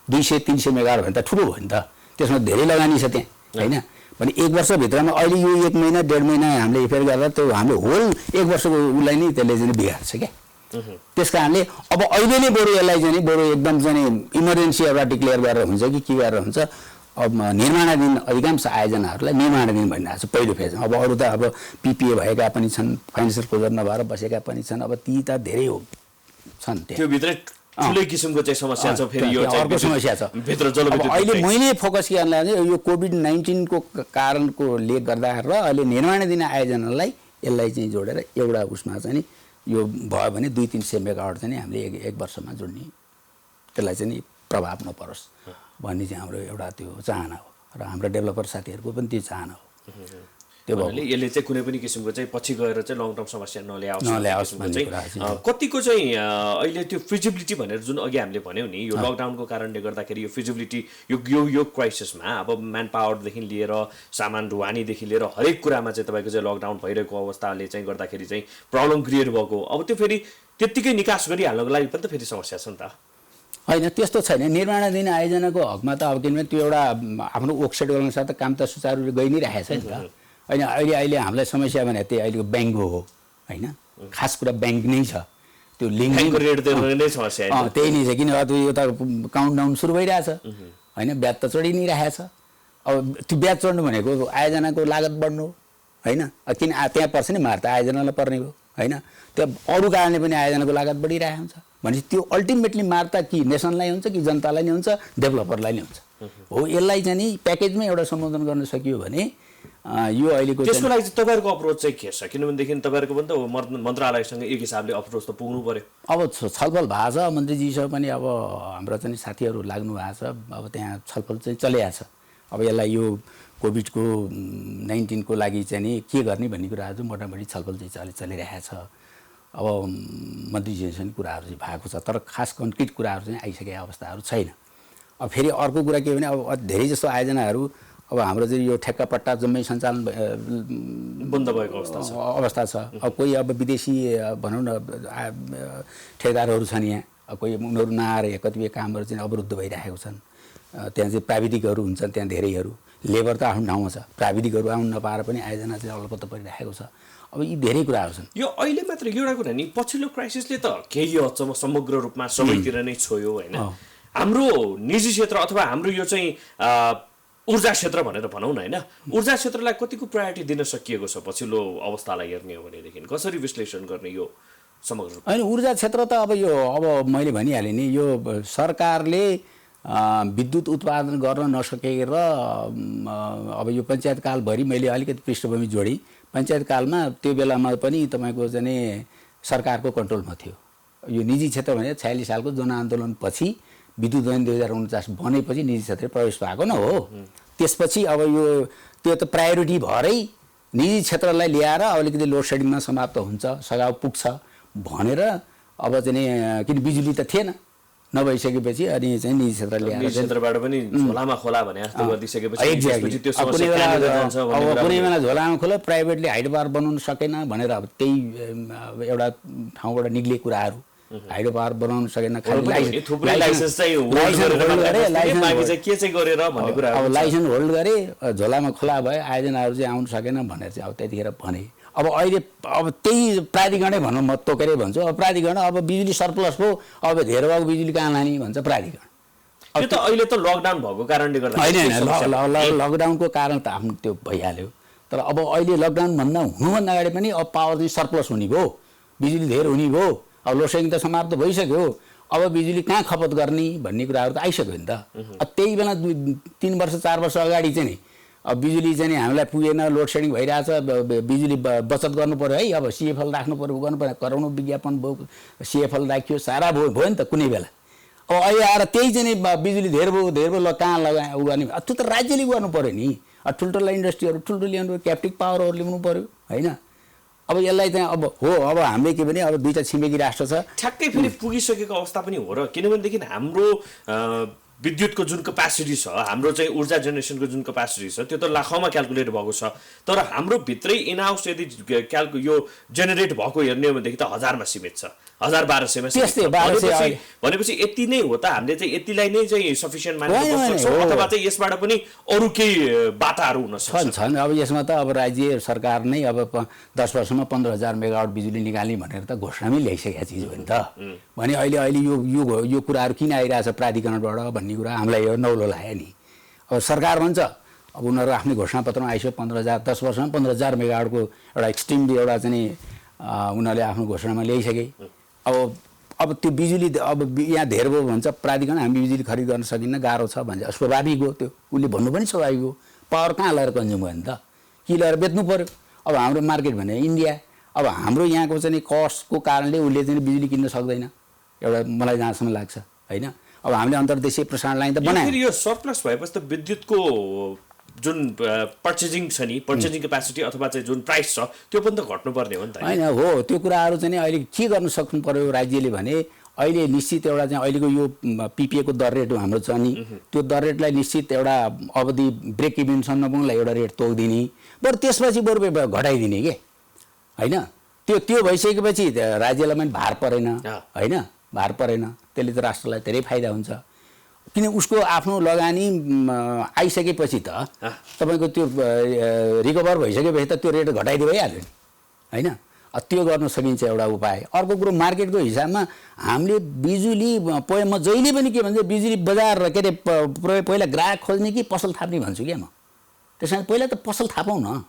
200-300 मेगावाट भने त ठुलो भयो नि त, त्यसमा धेरै लगानी छ त्यहाँ होइन। भने 1 वर्षभित्रमा अहिले यो 1 महिना 1.5 महिना हामीले इफेक्ट गरेर त्यो हाम्रो होल 1 वर्षको उसलाई नै त्यसले चाहिँ बिगार्छ क्या। त्यस कारणले अब अहिले नै बरु यसलाई चाहिँ बरु एकदम चाहिँ इमर्जेन्सी एउटा डिक्लेयर गरेर हुन्छ कि के गरेर हुन्छ। अब निर्माणाधीन अधिकांश आयोजनाहरूलाई निर्माणाधीन भनिरहेको छ पहिलो फेजमा। अब अरू त अब पिपिए भएका पनि छन्, फाइनेन्सियल क्लोजर नभएर बसेका पनि छन्, अब ती त धेरै हो छन्। त्यो भित्र ठुलै किसिमको चाहिँ समस्या छ, फेरि यो अर्को समस्या छ भित्र जलविद्युत। अहिले मैले फोकस गर्नलाई चाहिँ यो कोभिड-19 को कारणको ले गर्दाखेरि र अहिले निर्माणाधीन आयोजनालाई यसलाई चाहिँ जोडेर एउटा उसमा चाहिँ यो भयो भने 200-300 मेगावाट चाहिँ हामीले एक वर्षमा जोड्ने, त्यसलाई चाहिँ प्रभाव नपरोस् भन्ने चाहिँ हाम्रो एउटा त्यो चाहना हो र हाम्रो डेभलपर साथीहरूको पनि त्यो चाहना हो। त्यो भएले यसले चाहिँ कुनै पनि किसिमको चाहिँ पछि गएर चाहिँ लङ टर्म समस्या नल्याओस् कतिको चाहिँ अहिले त्यो फिजिबिलिटी भनेर जुन अघि हामीले भन्यौँ नि, यो लकडाउनको कारणले गर्दाखेरि यो फिजिबिलिटी यो क्राइसिसमा अब म्यान पावरदेखि लिएर सामान ढुवानीदेखि लिएर हरेक कुरामा चाहिँ तपाईँको चाहिँ लकडाउन भइरहेको अवस्थाले चाहिँ गर्दाखेरि चाहिँ प्रब्लम क्रिएट भएको, अब त्यो फेरि त्यत्तिकै निकास गरिहाल्नको लागि पनि त फेरि समस्या छ नि त होइन। त्यस्तो छैन, निर्माणाधीन आयोजनाको हकमा त अब किनभने त्यो एउटा आफ्नो वर्कसेट अनुसार त काम त सुचारू रूपले गइ नै रहेको छ नि त होइन। अहिले हामीलाई समस्या भने त्यही अहिलेको ब्याङ्कको हो होइन, खास कुरा ब्याङ्क नै छ, त्यो लिङ्क रेट नै समस्या त्यही नै छ। किन यो त काउन्टडाउन सुरु भइरहेछ होइन, ब्याज त चढि नै रहेछ। अब त्यो ब्याज चढ्नु भनेको आयोजनाको लागत बढ्नु होइन, किन त्यहाँ पर्छ नि मार त आयोजनालाई पर्ने हो होइन। त्यो अरू कारणले पनि आयोजनाको लागत बढिरहेको हुन्छ भनेपछि त्यो अल्टिमेटली मार त कि नेसनलाई हुन्छ कि जनतालाई नै हुन्छ, डेभलपरलाई नै हुन्छ हो। यसलाई चाहिँ नि प्याकेजमै एउटा सम्बोधन गर्न सकियो भने यो अहिलेको त्यसको लागि चाहिँ तपाईँहरूको अप्रोच चाहिँ के छ? किनभनेदेखि तपाईँहरूको पनि त मन्त्रालयसँग एक हिसाबले अप्रोच त पुग्नु पर्यो। अब छलफल भएको छ मन्त्रीजीसँग पनि, अब हाम्रो चाहिँ साथीहरू लाग्नु भएको छ, अब त्यहाँ छलफल चाहिँ चलिरहेको छ। अब यसलाई यो कोभिड-19 को लागि चाहिँ नि के गर्ने भन्ने कुराहरू चाहिँ मोटामोटी छलफल चाहिँ चलिरहेको छ। अब मन्त्रीजीसँग कुराहरू चाहिँ भएको छ, तर खास कन्क्रिट कुराहरू चाहिँ आइसकेका अवस्थाहरू छैन। अब फेरि अर्को कुरा के भने अब धेरै जस्तो आयोजनाहरू अब हाम्रो चाहिँ यो ठेक्कापट्टा जम्मै सञ्चालन बन्द भएको अवस्था छ। अब कोही अब विदेशी भनौँ न ठेकेदारहरू छन् यहाँ, अब कोही उनीहरू नआएर कतिपय कामहरू चाहिँ अवरुद्ध भइरहेको छन्। त्यहाँ चाहिँ प्राविधिकहरू हुन्छन्, त्यहाँ धेरैहरू, लेबर त आफ्नो ठाउँमा छ, प्राविधिकहरू आउनु नपाएर पनि आयोजना चाहिँ अलपत्त परिरहेको छ। अब यी धेरै कुराहरू छन्। यो अहिले मात्र एउटा कुरा नि, पछिल्लो क्राइसिसले त केही हदसम्म समग्र रूपमा सबैतिर नै छोयो होइन। हाम्रो निजी क्षेत्र अथवा हाम्रो यो चाहिँ ऊर्जा क्षेत्र भनेर भनौँ न होइन, ऊर्जा क्षेत्रलाई कतिको प्रायोरिटी दिन सकिएको छ पछिल्लो अवस्थालाई हेर्ने हो भनेदेखि? कसरी विश्लेषण गर्ने यो समग्र? होइन, ऊर्जा क्षेत्र त अब यो अब मैले भनिहालेँ नि, यो सरकारले विद्युत उत्पादन गर्न नसकेर अब यो पञ्चायत कालभरि मैले अलिकति पृष्ठभूमि जोडेँ। पञ्चायत कालमा त्यो बेलामा पनि तपाईँको चाहिँ सरकारको कन्ट्रोलमा थियो। यो निजी क्षेत्र भने 46 सालको जनआन्दोलनपछि विद्युत ऐन 2049 बनेपछि निजी क्षेत्र प्रवेश भएको न हो। त्यसपछि अब यो त्यो त प्रायोरिटी भएरै निजी क्षेत्रलाई ल्याएर अलिकति लोड सेडिङमा समाप्त हुन्छ, सघाउ पुग्छ भनेर अब चाहिँ किन बिजुली त थिएन नभइसकेपछि अनि चाहिँ निजी क्षेत्र ल्याएर निजी क्षेत्रबाट पनि झोलामा खोला भने जस्तो गरिदिसकेपछि एक्ज्याक्टली अब कुनै बेला झोलामा खोला प्राइभेटले हाइड्रो पावर बनाउन सकेन भनेर अब त्यही एउटा ठाउँबाट निक्लिए कुराहरू हाइड्रो पावर बनाउन सकेन, अब लाइसेन्स होल्ड गरे झोलामा खोला भयो, आयोजनाहरू चाहिँ आउन सकेन भनेर चाहिँ अब त्यतिखेर भने। अब अहिले अब त्यही प्राधिकरणै भनौँ म तोकेरै भन्छु। अब प्राधिकरण अब बिजुली सरप्लस हो, अब धेरै भएको बिजुली कहाँ लाने भन्छ प्राधिकरण। त्यो त अहिले त लकडाउन भएको कारणले गर्दा होइन, लकडाउनको कारण त आफ्नो त्यो भइहाल्यो। तर अब अहिले लकडाउन भन्दा हुनुभन्दा अगाडि पनि अब पावर चाहिँ सरप्लस हुने भयो, बिजुली धेरै हुने भयो। अब लोड सेडिङ त समाप्त भइसक्यो, अब बिजुली कहाँ खपत गर्ने भन्ने कुराहरू त आइसक्यो नि त। अब त्यही बेला 3 वर्ष 4 वर्ष अगाडि चाहिँ नि अब बिजुली चाहिँ नि हामीलाई पुगेन, लोड सेडिङ भइरहेछ, बिजुली बचत गर्नु पऱ्यो है, अब सिएफएल राख्नु पऱ्यो, गर्नु पऱ्यो, करोडौँ विज्ञापन भयो, सिएफएल राखियो, सारा भयो नि त कुनै बेला। अब अहिले आएर त्यही चाहिँ नि बिजुली धेरै भयो ल कहाँ लगाए उ गर्ने, त्यो त राज्यले गर्नु पऱ्यो नि। ठुल्ठुला इन्डस्ट्रीहरू ठुल्ठुलो ल्याउनु पऱ्यो, क्याप्टिभ पावरहरू ल्याउनु पऱ्यो होइन। अब यसलाई चाहिँ अब हो, अब हामीले के भने अब दुईवटा छिमेकी राष्ट्र छ, ठ्याक्कै फेरि पुगिसकेको अवस्था पनि हो र। किनभनेदेखि हाम्रो विद्युतको जुन क्यापेसिटी छ, हाम्रो चाहिँ ऊर्जा जेनेरेसनको जुन क्यापेसिटी छ त्यो त लाखौँमा क्यालकुलेट भएको छ। तर हाम्रो भित्रै इनहाउस यदि यो जेनेरेट भएको हेर्ने हो भनेदेखि त 1000 मा सीमित छ, 1200 मा भनेपछि यति नै हो त। हामीले चाहिँ यतिलाई नै चाहिँ सफिसियन्ट मानेर बस्न सक्छौँ अथवा चाहिँ यसबाट पनि अरू केही बाटाहरू हुन सक्छन्। अब यसमा त अब राज्य सरकार नै अब 10 वर्षमा 15,000 मेगावाट बिजुली निकाल्ने भनेर त घोषणामै ल्याइसकेका चिज हो नि त। भने अहिले यो कुराहरू किन आइरहेछ प्राधिकरणबाट भन्ने कुरा हामीलाई यो नौलो लाग्यो नि। अब सरकार भन्छ अब उनीहरू आफ्नै घोषणापत्रमा आइसक्यो 15,000 10 वर्षमा 15,000 मेगावाटको एउटा एक्सट्रिमली एउटा चाहिँ उनीहरूले आफ्नो घोषणामा ल्याइसके। अब त्यो बिजुली अब यहाँ धेरै भयो भन्छ प्राधिकरण, हामी बिजुली खरिद गर्न सकिन्न, गाह्रो छ भन्छ, स्वाभाविक हो त्यो, उसले भन्नु पनि स्वाभाविक हो। पावर कहाँ लगाएर कन्ज्युम भयो नि त, कि लगाएर बेच्नु पऱ्यो। अब हाम्रो मार्केट भने इन्डिया, अब हाम्रो यहाँको चाहिँ कस्टको कारणले उसले चाहिँ बिजुली किन्न सक्दैन एउटा मलाई जहाँसम्म लाग्छ होइन। अब हामीले अन्तर्देशीय प्रसारण लाइन त बनायौँ। यो सरप्लस भएपछि त विद्युतको जुन पर्चेजिङ छ नि, पर्चेजिङ क्यापेसिटी अथवा चाहिँ जुन प्राइस छ त्यो पनि त घट्नुपर्ने हो नि त होइन। हो, त्यो कुराहरू चाहिँ अहिले के गर्न सक्नु पर्यो राज्यले भने अहिले निश्चित एउटा चाहिँ अहिलेको यो पिपिएको दर रेट हाम्रो छ नि, त्यो दर रेटलाई निश्चित एउटा अवधि ब्रेक इभेनसम्मलाई एउटा रेट तोकिदिने, बरु त्यसपछि बरु घटाइदिने के होइन। त्यो भइसकेपछि राज्यलाई पनि भार परेन होइन, भार परेन, त्यसले त राष्ट्रलाई धेरै फाइदा हुन्छ। किन उसको आफ्नो लगानी आइसकेपछि त तपाईँको त्यो रिकभर भइसकेपछि त त्यो रेट घटाइदियो भइहाल्यो नि होइन। त्यो गर्न सकिन्छ एउटा उपाय। अर्को कुरो मार्केटको हिसाबमा हामीले बिजुली म जहिले पनि के भन्छ बिजुली बजार के अरे पहिला ग्राहक खोज्ने कि पसल थाप्ने भन्छु क्या म। त्यसमा पहिला त पसल थापौँ न,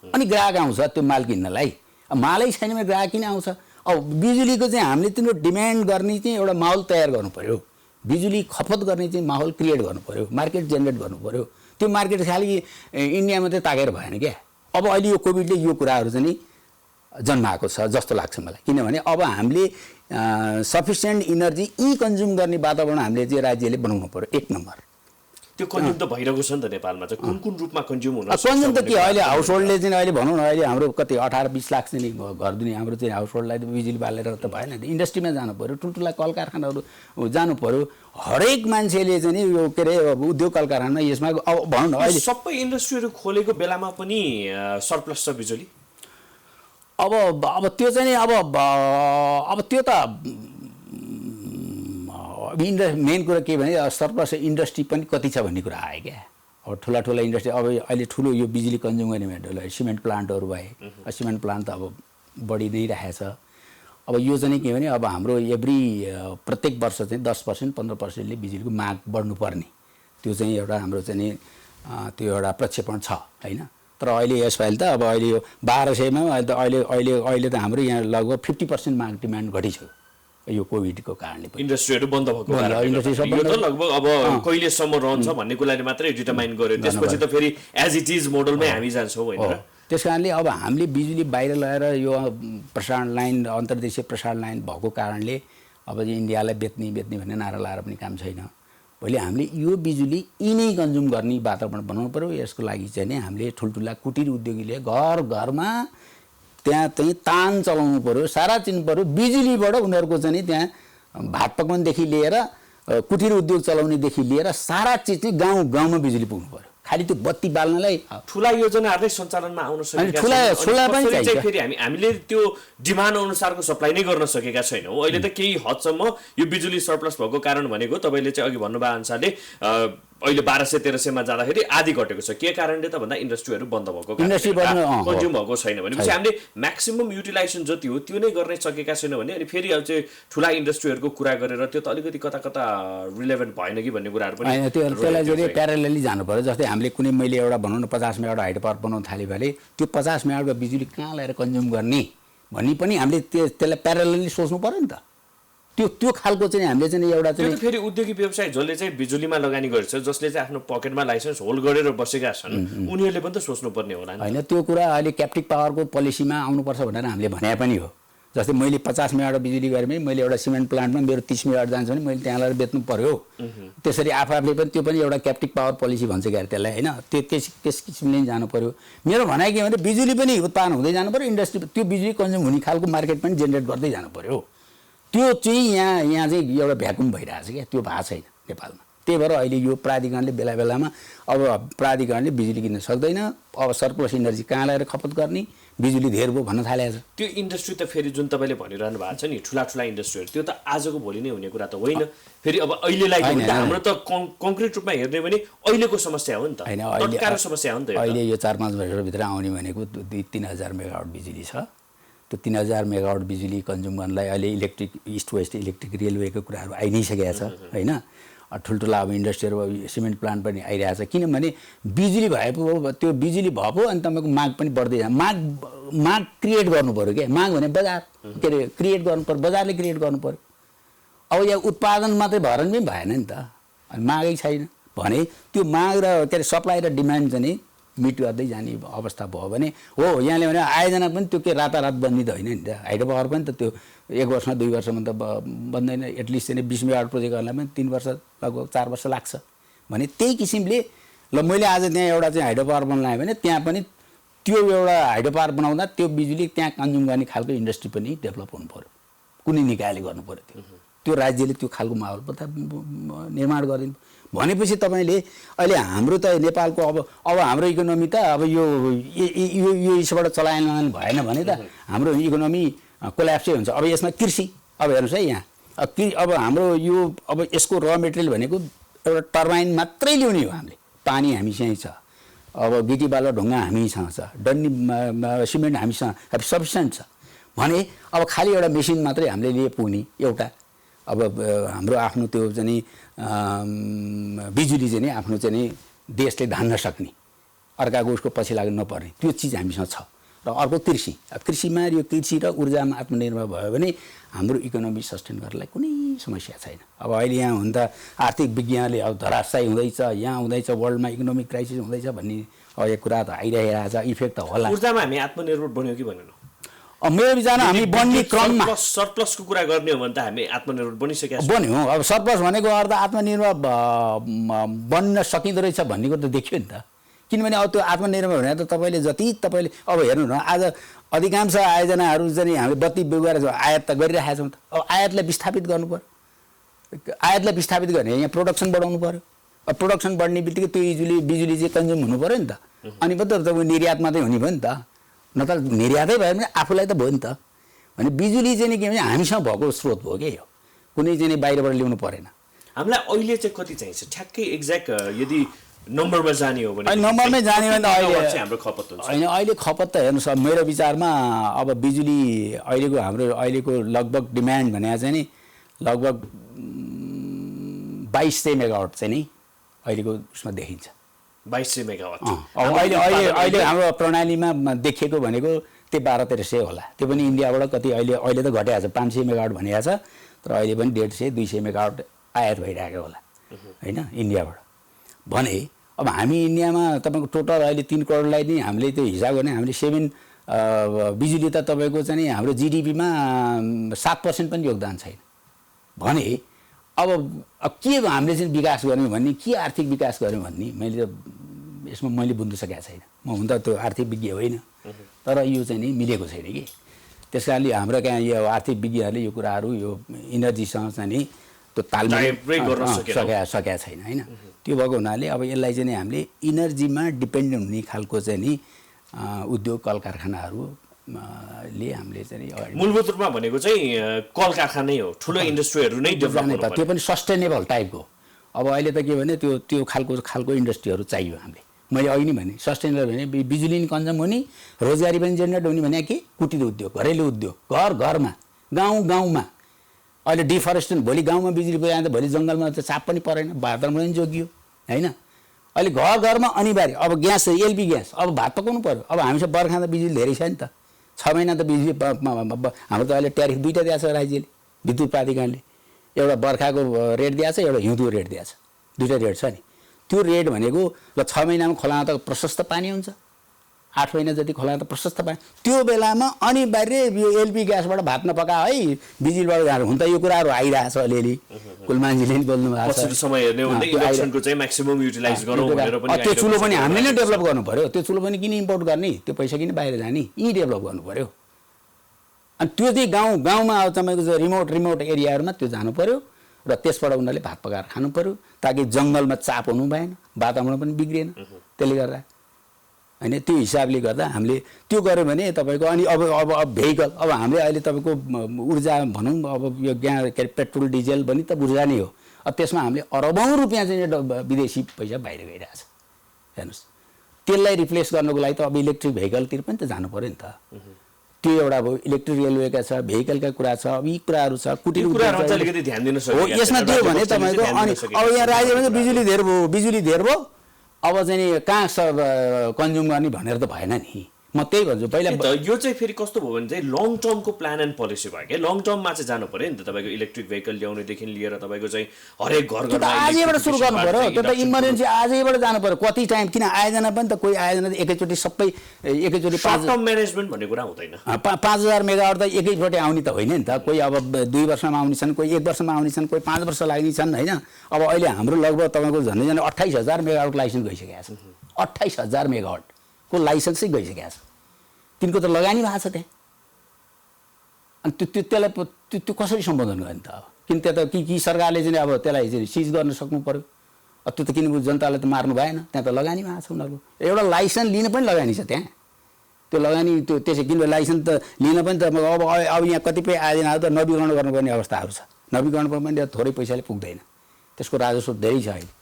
अनि ग्राहक आउँछ त्यो माल किन्नलाई। मालै छैन भने ग्राहक किन आउँछ। अब बिजुलीको चाहिँ हामीले तिम्रो डिमान्ड गर्ने चाहिँ एउटा माहौल तयार गर्नु पऱ्यो, बिजुली खपत गर्ने चाहिँ माहौल क्रिएट गर्नु पऱ्यो, मार्केट जेनेरेट गर्नु पऱ्यो। त्यो मार्केट खालि इन्डिया मात्रै ताकेर भएन क्या। अब अहिले यो कोभिडले यो कुराहरू चाहिँ नि जन्माएको छ जस्तो लाग्छ मलाई। किनभने अब हामीले सफिसियन्ट इनर्जी कन्ज्युम गर्ने वातावरण हामीले चाहिँ राज्यले बनाउनु पऱ्यो। 1 नम्बर त्यो कन्ज्युम त भइरहेको छ नि त नेपालमा चाहिँ कुन रूपमा कन्ज्युम हुन कन्ज्युम त के अहिले हाउस होल्डले चाहिँ अहिले भनौँ न अहिले हाम्रो कति 18-20 लाख चाहिँ घर दिने हाम्रो चाहिँ हाउस होल्डलाई बिजुली बालेर त भएन। इन्डस्ट्रीमा जानु पऱ्यो, ठुल्ठुला कल कारखानाहरू जानु पऱ्यो, हरेक मान्छेले चाहिँ नि यो के अरे उद्योग कल कारखाना यसमा अब भनौँ न अहिले सबै इन्डस्ट्रीहरू खोलेको बेलामा पनि सरप्लस छ बिजुली। अब त्यो चाहिँ नि अब त्यो त मेन कुरा के भने सरप्लस इन्डस्ट्री पनि कति छ भन्ने कुरा आयो क्या। अब ठुला इन्डस्ट्री अब अहिले ठुलो यो बिजुली कन्ज्युम गर्ने भनेर सिमेन्ट प्लान्टहरू भए, सिमेन्ट प्लान्ट त अब बढी नै राखेको छ। अब यो चाहिँ के भने अब हाम्रो प्रत्येक वर्ष चाहिँ 10% 15%ले बिजुलीको माग बढ्नुपर्ने त्यो चाहिँ एउटा हाम्रो चाहिँ नि त्यो एउटा प्रक्षेपण छ होइन। तर अहिले यसपालि त अब अहिले यो 1200 मा अहिले त हाम्रो यहाँ लगभग 50% माग डिमान्ड घटिसक्यो यो कोभिडको कारणले पनि इन्डस्ट्रीहरू बन्द भएको बन्द, कारणले इन्डस्ट्री सब गर्दा। यो त बन्द। लगभग अब कहिलेसम्म रहन्छ भन्ने कुराले मात्रै डिटरमाइन गर्यो, त्यसपछि त फेरि एज इट इज मोडलमै हामी जान्छौँ होइन र? त्यस कारणले अब हामीले बिजुली बाहिर लगेर यो प्रसारण लाइन अन्तर्देशीय प्रसारण लाइन भएको कारणले अब इन्डियालाई बेच्ने भन्ने नारा लाएर पनि काम छैन। भोलि हामीले यो बिजुली यिनै कन्ज्युम गर्ने वातावरण बनाउनु पऱ्यो। यसको लागि चाहिँ नि हामीले ठुल्ठुला कुटीर उद्योगीले घर घरमा त्यहाँ चाहिँ तान चलाउनु पऱ्यो, सारा चिन्नु पऱ्यो। बिजुलीबाट उनीहरूको चाहिँ नि त्यहाँ भात पकाउनेदेखि लिएर कुटीर उद्योग चलाउनेदेखि लिएर सारा चिज चाहिँ गाउँमा बिजुली पुग्नु पऱ्यो। खालि त्यो बत्ती बाल्नलाई ठुला योजनाहरूले सञ्चालनमा आउन सकेका ठुला पनि कसरी चाहिँ चाहिन्छ। फेरि हामीले त्यो डिमान्ड अनुसारको सप्लाई नै गर्न सकेका छैनौँ। अहिले त केही हदसम्म यो बिजुली सरप्लस भएको कारण भनेको तपाईँले चाहिँ अघि भन्नुभयो अनुसारले अहिले 1200-1300 मा जाँदाखेरि आधी घटेको छ। के कारणले त भन्दा इन्डस्ट्रीहरू बन्द भएको कारणले कन्ज्युम भएको छैन भनेपछि हामीले म्याक्सिमम युटिलाइजेसन जति हो त्यो नै गर्न सकेका छैनौँ भने अनि फेरि अब चाहिँ ठुला इन्डस्ट्रीहरूको कुरा गरेर त्यो त अलिकति कता कता रिलेभेन्ट भएन कि भन्ने कुराहरू पनि होइन। त्यसलाई चाहिँ प्यारलली जानु पऱ्यो। जस्तै हामीले कुनै मैले एउटा भनौँ न 50 मेगावाट हाइड्रो पावर बनाउन थाल्यो भने त्यो 50 मेगावाटको बिजुली कहाँ ल्याएर कन्ज्युम गर्ने भन्ने पनि हामीले त्यसलाई प्यारलली सोच्नु पऱ्यो नि त। त्यो खालको चाहिँ हामीले चाहिँ एउटा चाहिँ फेरि उद्योगिक व्यवसाय जसले चाहिँ बिजुलीमा लगानी गर्छ, जसले चाहिँ आफ्नो पकेटमा लाइसेन्स होल्ड गरेर बसेका छन्, उनीहरूले पनि त सोच्नुपर्ने होला नि। होइन, त्यो कुरा अहिले क्याप्टिभ पावरको पोलिसीमा आउनुपर्छ भनेर हामीले भने पनि हो। जस्तै मैले 50 मेगावाट बिजुली गरेँ भने मैले एउटा सिमेन्ट प्लान्टमा मेरो 30 मेगावाट जान्छ भने मैले त्यहाँ लगेर बेच्नु पर्यो। त्यसरी आफूले पनि त्यो पनि एउटा क्याप्टिभ पावर पोलिसी भन्छ क्या त्यसलाई होइन। त्यस किसिमले नै जानु पर्यो। मेरो भनाइ के भने बिजुली पनि उत्पादन हुँदै जानु पर्यो, इन्डस्ट्री त्यो बिजुली कन्ज्युम हुने खालको मार्केट पनि जेनेरेट गर्दै जानु पर्यो। त्यो चाहिँ यहाँ चाहिँ एउटा भ्याकुम भइरहेछ क्या, त्यो भएको छैन नेपालमा। त्यही भएर अहिले यो प्राधिकरणले बेला बेलामा अब प्राधिकरणले बिजुली किन्न सक्दैन। अब सरप्लस इनर्जी कहाँ लगाएर खपत गर्ने, बिजुली धेर भयो भन्न थालेको छ। त्यो इन्डस्ट्री त फेरि जुन तपाईँले भनिरहनु भएको छ नि ठुला इन्डस्ट्रीहरू, त्यो त आजको भोलि नै हुने कुरा त होइन। फेरि अब अहिलेलाई हाम्रो त कङ्क्रिट रूपमा हेर्ने भने अहिलेको समस्या हो नि त, तत्कालको समस्या हो नि त। अहिले यो 4-5 वर्षभित्र आउने भनेको 2-3 हजार मेगावाट बिजुली छ। त्यो 3000 मेगावाट बिजुली कन्ज्युम गर्नलाई अहिले इलेक्ट्रिक इस्ट वेस्ट इलेक्ट्रिक रेलवेको कुराहरू आइ नै सकेको छ होइन। ठुल्ठुला अब इन्डस्ट्रीहरू सिमेन्ट प्लान्ट पनि आइरहेछ। किनभने बिजुली भएको त्यो बिजुली भएको अनि तपाईँको माग पनि बढ्दै जान्छ। माग क्रिएट गर्नु पऱ्यो क्या। माग भने बजार के अरे क्रिएट गर्नु पऱ्यो, बजारले क्रिएट गर्नु पऱ्यो। अब यहाँ उत्पादन मात्रै भएर पनि भएन नि त, अनि मागै छैन भने त्यो माग र के अरे सप्लाई र डिमान्ड चाहिँ मिट गर्दै जाने अवस्था भयो भने हो। यहाँले भने आयोजना पनि त्यो के रातारात बन्ने त होइन नि त। हाइड्रो पावर पनि त त्यो 1 वर्षमा 2 वर्षमा त बन्दैन। एटलिस्ट चाहिँ 20 मेगावाट प्रोजेक्ट गर्नलाई पनि 3 वर्ष लगभग 4 वर्ष लाग्छ भने त्यही किसिमले ल मैले आज त्यहाँ एउटा चाहिँ हाइड्रो पावर बनाएँ भने त्यहाँ पनि त्यो एउटा हाइड्रो पावर बनाउँदा त्यो बिजुली त्यहाँ कन्ज्युम गर्ने खालको इन्डस्ट्री पनि डेभलप हुनु पऱ्यो। कुनै निकायले गर्नु पऱ्यो। त्यो राज्यले त्यो खालको माहौल निर्माण गरिदिनु भनेपछि तपाईँले अहिले हाम्रो त नेपालको अब हाम्रो इकोनोमी त अब यो यसबाट चलायन भएन भने त हाम्रो इकोनोमी कोल्याप्सै हुन्छ। अब यसमा कृषि अब हेर्नुहोस् है, यहाँ अब हाम्रो यो अब यसको र मेटेरियल भनेको एउटा टर्बाइन मात्रै ल्याउने हो। हामीले पानी हामीसँगै छ, अब गिटी बालुवा ढुङ्गा हामीसँग छ, डन्डी सिमेन्ट हामीसँग सफिसियन्ट छ भने अब खालि एउटा मेसिन मात्रै हामीले लिए पुग्ने एउटा। अब हाम्रो आफ्नो त्यो चाहिँ बिजुली चाहिँ आफ्नो चाहिँ देशले धान्न सक्ने, अर्काको उसको पछि लाग्नु नपर्ने त्यो चिज हामीसँग छ। र अर्को कृषि, कृषिमा यो कृषि र ऊर्जामा आत्मनिर्भर भयो भने हाम्रो इकोनोमी सस्टेन गर्नलाई कुनै समस्या छैन। अब अहिले यहाँ हुन त आर्थिक विज्ञानले अब धराशायी हुँदैछ, यहाँ हुँदैछ, वर्ल्डमा इकोनोमिक क्राइसिस हुँदैछ भन्ने अब यो कुरा त आइरहेको छ। इफेक्ट त होला। ऊर्जामा हामी आत्मनिर्भर बन्यो कि भनेन? मेरो विचारमा हामी बन्ने क्रममा सरप्लसको कुरा गर्ने हो भने त हामी आत्मनिर्भर बनिसकेका छौँ। बन्यो। अब सरप्लस भनेको अर्थ आत्मनिर्भर बन्न सकिँदो रहेछ भन्ने कुरो त देखियो नि त। किनभने अब त्यो आत्मनिर्भर भने त तपाईँले जति तपाईँले अब हेर्नु न, आज अधिकांश आयोजनाहरू चाहिँ हामीले बत्ती बिगाएर आयात त गरिरहेका छौँ त। अब आयातलाई विस्थापित गर्नु पऱ्यो। आयातलाई विस्थापित गर्ने यहाँ प्रोडक्सन बढाउनु पऱ्यो। अब प्रोडक्सन बढ्ने बित्तिकै त्यो बिजुली चाहिँ कन्ज्युम हुनु पऱ्यो नि त। अनि मात्रै तपाईँ निर्यात मात्रै हुने भयो नि त, न त निर्यातै भयो भने आफूलाई त भयो नि त। भने बिजुली चाहिँ के भने हामीसँग भएको स्रोत भयो क्या, यो कुनै चाहिँ बाहिरबाट ल्याउनु परेन। हामीलाई अहिले चाहिँ कति चाहिन्छ ठ्याक्कै एक्ज्याक्ट यदि नम्बरमा जाने हो भने? नम्बरमै जाने भने त अहिले हाम्रो खपत हुन्छ होइन। अहिले खपत त हेर्नुहोस्, मेरो विचारमा अब बिजुली अहिलेको लगभग डिमान्ड भने चाहिँ नि लगभग 2200 मेगावाट चाहिँ नि अहिलेको उसमा देखिन्छ। 2200 मेगावाट। अब अहिले हाम्रो प्रणालीमा देखिएको भनेको त्यो 1200-1300 होला। त्यो पनि इन्डियाबाट कति अहिले त घटेको छ, 500 मेगावाट भनेको छ। तर अहिले पनि 150-200 मेगावाट आयात भइरहेको होला होइन इन्डियाबाट भने अब हामी इन्डियामा तपाईँको टोटल अहिले 3 करोडलाई नि हामीले त्यो हिसाब गर्ने हामीले 7 बिजुली त तपाईँको चाहिँ नि हाम्रो जिडिपीमा 7% पनि योगदान छैन भने अब के हामीले चाहिँ विकास गर्ने भन्ने के आर्थिक विकास गर्ने भन्ने यसमा मैले बुझ्न सकेको छैन म हुन त त्यो आर्थिक विज्ञ होइन तर यो चाहिँ नि मिलेको छैन कि त्यस कारणले हाम्रो कहाँ यो आर्थिक विज्ञहरूले यो कुराहरू यो इनर्जीसँग चाहिँ नि त्यो तालमेल सकेका छैन होइन त्यो भएको हुनाले अब यसलाई चाहिँ नि हामीले इनर्जीमा डिपेन्डेन्ट हुने खालको चाहिँ नि उद्योग कल कारखानाहरूले हामीले चाहिँ मूलभूत रूपमा भनेको चाहिँ कल कारखानै हो ठुलो इन्डस्ट्रीहरू नै डेभलप गर्नु त्यो पनि सस्टेनेबल टाइपको अब अहिले त के भने त्यो खालको इन्डस्ट्रीहरू चाहियो हामीले मैले अघि नै भने सस्टेनेबल भने बिजुली नि कन्जम हुने रोजगारी पनि जेनेरेट हुने भने के कुटीर उद्योग घरेलु उद्योग घरमा गाउँमा अहिले डिफरेस्टेसन भोलि गाउँमा बिजुली गयो त भोलि जङ्गलमा त चाप पनि परेन भातमा पनि जोगियो होइन अहिले घरमा अनिवार्य अब ग्यास एलपी ग्यास अब भात पकाउनु पर्यो अब हामीसँग बर्खा त बिजुली धेरै छ नि त 6 महिना त बिजुली हाम्रो त अहिले ट्यारिफ 2टा दिएको छ राज्यले विद्युत प्राधिकरणले एउटा बर्खाको रेट दिएको छ एउटा हिउँदको रेट दिएको छ 2टा रेट छ नि त्यो रेट भनेको ल 6 महिनामा खोलामा त प्रशस्त पानी हुन्छ 8 महिना जति खोलामा त प्रशस्त पानी त्यो बेलामा अनिवार्य यो एलपी ग्यासबाट भात नपका है बिजुलीबाट गाह्रो हुन त यो कुराहरू आइरहेछ अलिअलि कुल मान्छेले नि बोल्नु भएको छ समय हेर्ने हो भने इलेक्सनको चाहिँ म्याक्सिमम युटिलाइज गरौँ भनेर पनि त्यो चुलो पनि हामीले नै डेभलप गर्नु पर्यो त्यो चुलो पनि किन इम्पोर्ट गर्ने त्यो पैसा किन बाहिर जाने यी डेभलप गर्नु पर्यो अनि त्यो चाहिँ गाउँमा अब तपाईँको रिमोट एरियाहरूमा त्यो जानु पर्यो र त्यसबाट उनीहरूले भात पकाएर खानु पर्यो ताकि जङ्गलमा चाप हुनु भएन वातावरण पनि बिग्रिएन त्यसले गर्दा होइन त्यो हिसाबले गर्दा हामीले त्यो गऱ्यो भने तपाईँको अनि अब भेहिकल अब हामीले अहिले तपाईँको ऊर्जा भनौँ अब यो के अरे पेट्रोल डिजेल पनि त ऊर्जा नै हो अब त्यसमा हामीले अरबौँ रुपियाँ चाहिँ विदेशी पैसा बाहिर गइरहेछ हेर्नुहोस् त्यसलाई रिप्लेस गर्नको लागि त अब इलेक्ट्रिक भेहिकलतिर पनि त जानु पर्यो नि त त्यो एउटा अब इलेक्ट्रिक रेलवेका छ भेहिकलका कुरा छ अब यी कुराहरू छ कुटीर हो यसमा त्यो भने तपाईँको अनि अब यहाँ राज्यमा बिजुली धेर भयो अब चाहिँ कहाँ कन्ज्युम गर्ने भनेर त भएन नि म त्यही भन्छु पहिला यो चाहिँ फेरि कस्तो भयो भने चाहिँ लङ टर्मको प्लान एन्ड पोलिसी भयो क्या लङ टर्ममा चाहिँ जानु पर्यो नि त तपाईँको इलेक्ट्रिक भेहिकल ल्याउनेदेखि लिएर तपाईँको चाहिँ हरेक घरमा आजैबाट सुरु गर्नु पर्यो त्यो त इमर्जेन्सी आजैबाट जानु पर्यो कति टाइम किन आयोजना पनि त कोही आयोजना एकैचोटि सबै एकैचोटि सर्ट टर्म म्यानेजमेन्ट भन्ने कुरा हुँदैन 5000 मेगावाट त एकैचोटि आउने त होइन नि त कोही अब 2 वर्षमा आउने छन् कोही 1 वर्षमा आउने छन् कोही 5 वर्ष लाग्ने छन् होइन अब अहिले हाम्रो लगभग तपाईँको झन्डै 28000 मेगावाट लाइसेन्स गइसकेको छ 28000 मेगावाटको लाइसेन्सै गइसकेको छ तिनको त लगानी भएको छ त्यहाँ अनि त्यसलाई त्यो कसरी सम्बोधन गर्ने त अब किन त्यो त कि सरकारले चाहिँ अब त्यसलाई चाहिँ सिज गर्न सक्नु पर्यो अब त्यो त किनभने जनतालाई त मार्नु भएन त्यहाँ त लगानी भएको छ उनीहरूको एउटा लाइसेन्स लिन पनि लगानी छ त्यहाँ त्यो लगानी त्यो त्यसै किनभने लाइसेन्स त लिन पनि त अब यहाँ कतिपय आयोजनाहरू त नवीकरण गर्नुपर्ने अवस्थाहरू छ नवीकरण पनि थोरै पैसाले पुग्दैन त्यसको राजस्व धेरै छ अहिले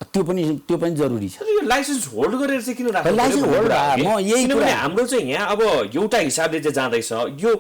त्यो पनि जरुरी छ यो लाइसेन्स होल्ड गरेर चाहिँ किन राख्नु लाइसेन्स होल्ड म यही किनभने हाम्रो चाहिँ यहाँ अब एउटा हिसाबले चाहिँ जाँदैछ यो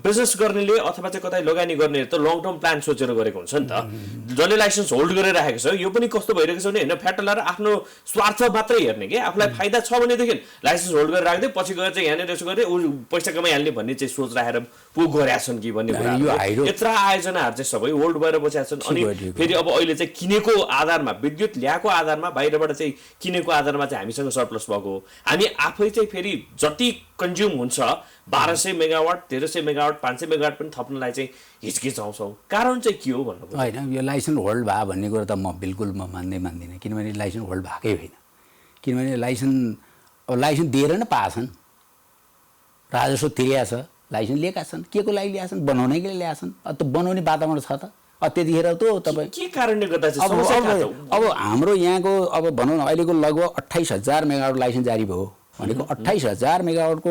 बिजनेस गर्नेले अथवा चाहिँ कतै लगानी गर्ने त लङ टर्म प्लान सोचेर गरेको हुन्छ नि त जसले लाइसेन्स होल्ड गरेर राखेको छ यो पनि कस्तो भइरहेको छ भने होइन फ्याटलाएर आफ्नो स्वार्थ मात्रै हेर्ने के आफूलाई फाइदा छ भनेदेखि लाइसेन्स होल्ड गरेर राख्दै पछि गएर चाहिँ यहाँनिर यसो गरेर पैसा कमाइहाल्ने भन्ने चाहिँ सोच राखेर पो गरेका छन् कि भन्ने कुरा यत्र आयोजनाहरू चाहिँ सबै होल्ड भएर बसेका छन् अनि फेरि अब अहिले चाहिँ किनेको आधारमा विद्युत ल्याएको आधारमा बाहिरबाट चाहिँ किनेको आधारमा चाहिँ हामीसँग सरप्लस भएको हो हामी आफै चाहिँ फेरि जति कन्ज्युम हुन्छ 1200 मेगावाट 1300 मेगावाट 500 मेगावाट पनि थप्नलाई चाहिँ हिचकिचाउँछौँ कारण चाहिँ के हो भन्नु होइन यो लाइसेन्स होल्ड भयो भन्ने कुरो त म बिल्कुल मान्दिनँ किनभने लाइसेन्स होल्ड भएकै होइन किनभने लाइसेन्स दिएर नै पाएछन् राजस्व तिरेका छ लाइसेन्स लिएका छन् के को लागि ल्याएछन् बनाउनैको लागि ल्याएछन् अब त्यो बनाउने वातावरण छ त त्यतिखेर त तपाईँ के कारणले गर्दा अब हाम्रो यहाँको अब भनौँ न अहिलेको लगभग 28000 मेगावाट लाइसेन्स जारी भयो भनेको 28000 मेगावाटको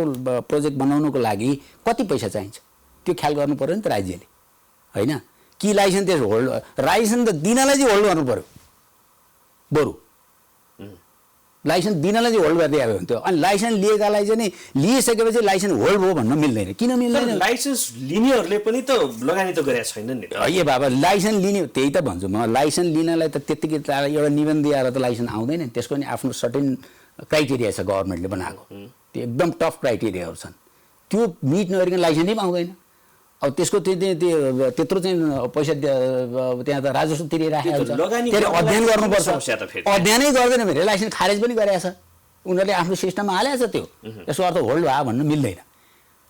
प्रोजेक्ट बनाउनुको लागि कति पैसा चाहिन्छ त्यो ख्याल गर्नु पर्यो नि त राज्यले होइन कि लाइसेन्स त्यस होल्ड लाइसेन्स त दिनलाई चाहिँ होल्ड गर्नु पर्यो बरु लाइसेन्स दिनलाई चाहिँ होल्ड गर्दै आयो भने त्यो अनि लाइसेन्स लिएकालाई चाहिँ लिइसकेपछि लाइसेन्स होल्ड भयो भन्न मिल्दैन किन मिल्दैन लाइसेन्स लिनेहरूले पनि त लगानी त गरेका छैनन् नि ए बाबा लाइसेन्स लिने त्यही त भन्छु म लाइसेन्स लिनलाई त त्यत्तिकै एउटा निबन्ध दिएर त लाइसेन्स आउँदैन त्यसको नि आफ्नो सर्टेन क्राइटेरिया छ गभर्मेन्टले बनाएको त्यो एकदम टफ क्राइटेरियाहरू छन् त्यो मिट नगरिकन लाइसेन्स नै पाउँदैन अब त्यसको त्यत्रो चाहिँ पैसा त्यहाँ त राजस्व तिरिराखेको हुन्छ, त्यसले अध्ययन गर्नुपर्छ। अध्ययनै गर्दैन भने लाइसेन्स खारेज पनि गरेको छ, उनीहरूले आफ्नो सिस्टममा हालेको छ। त्यो यसको अर्थ होल्ड भयो भन्नु मिल्दैन।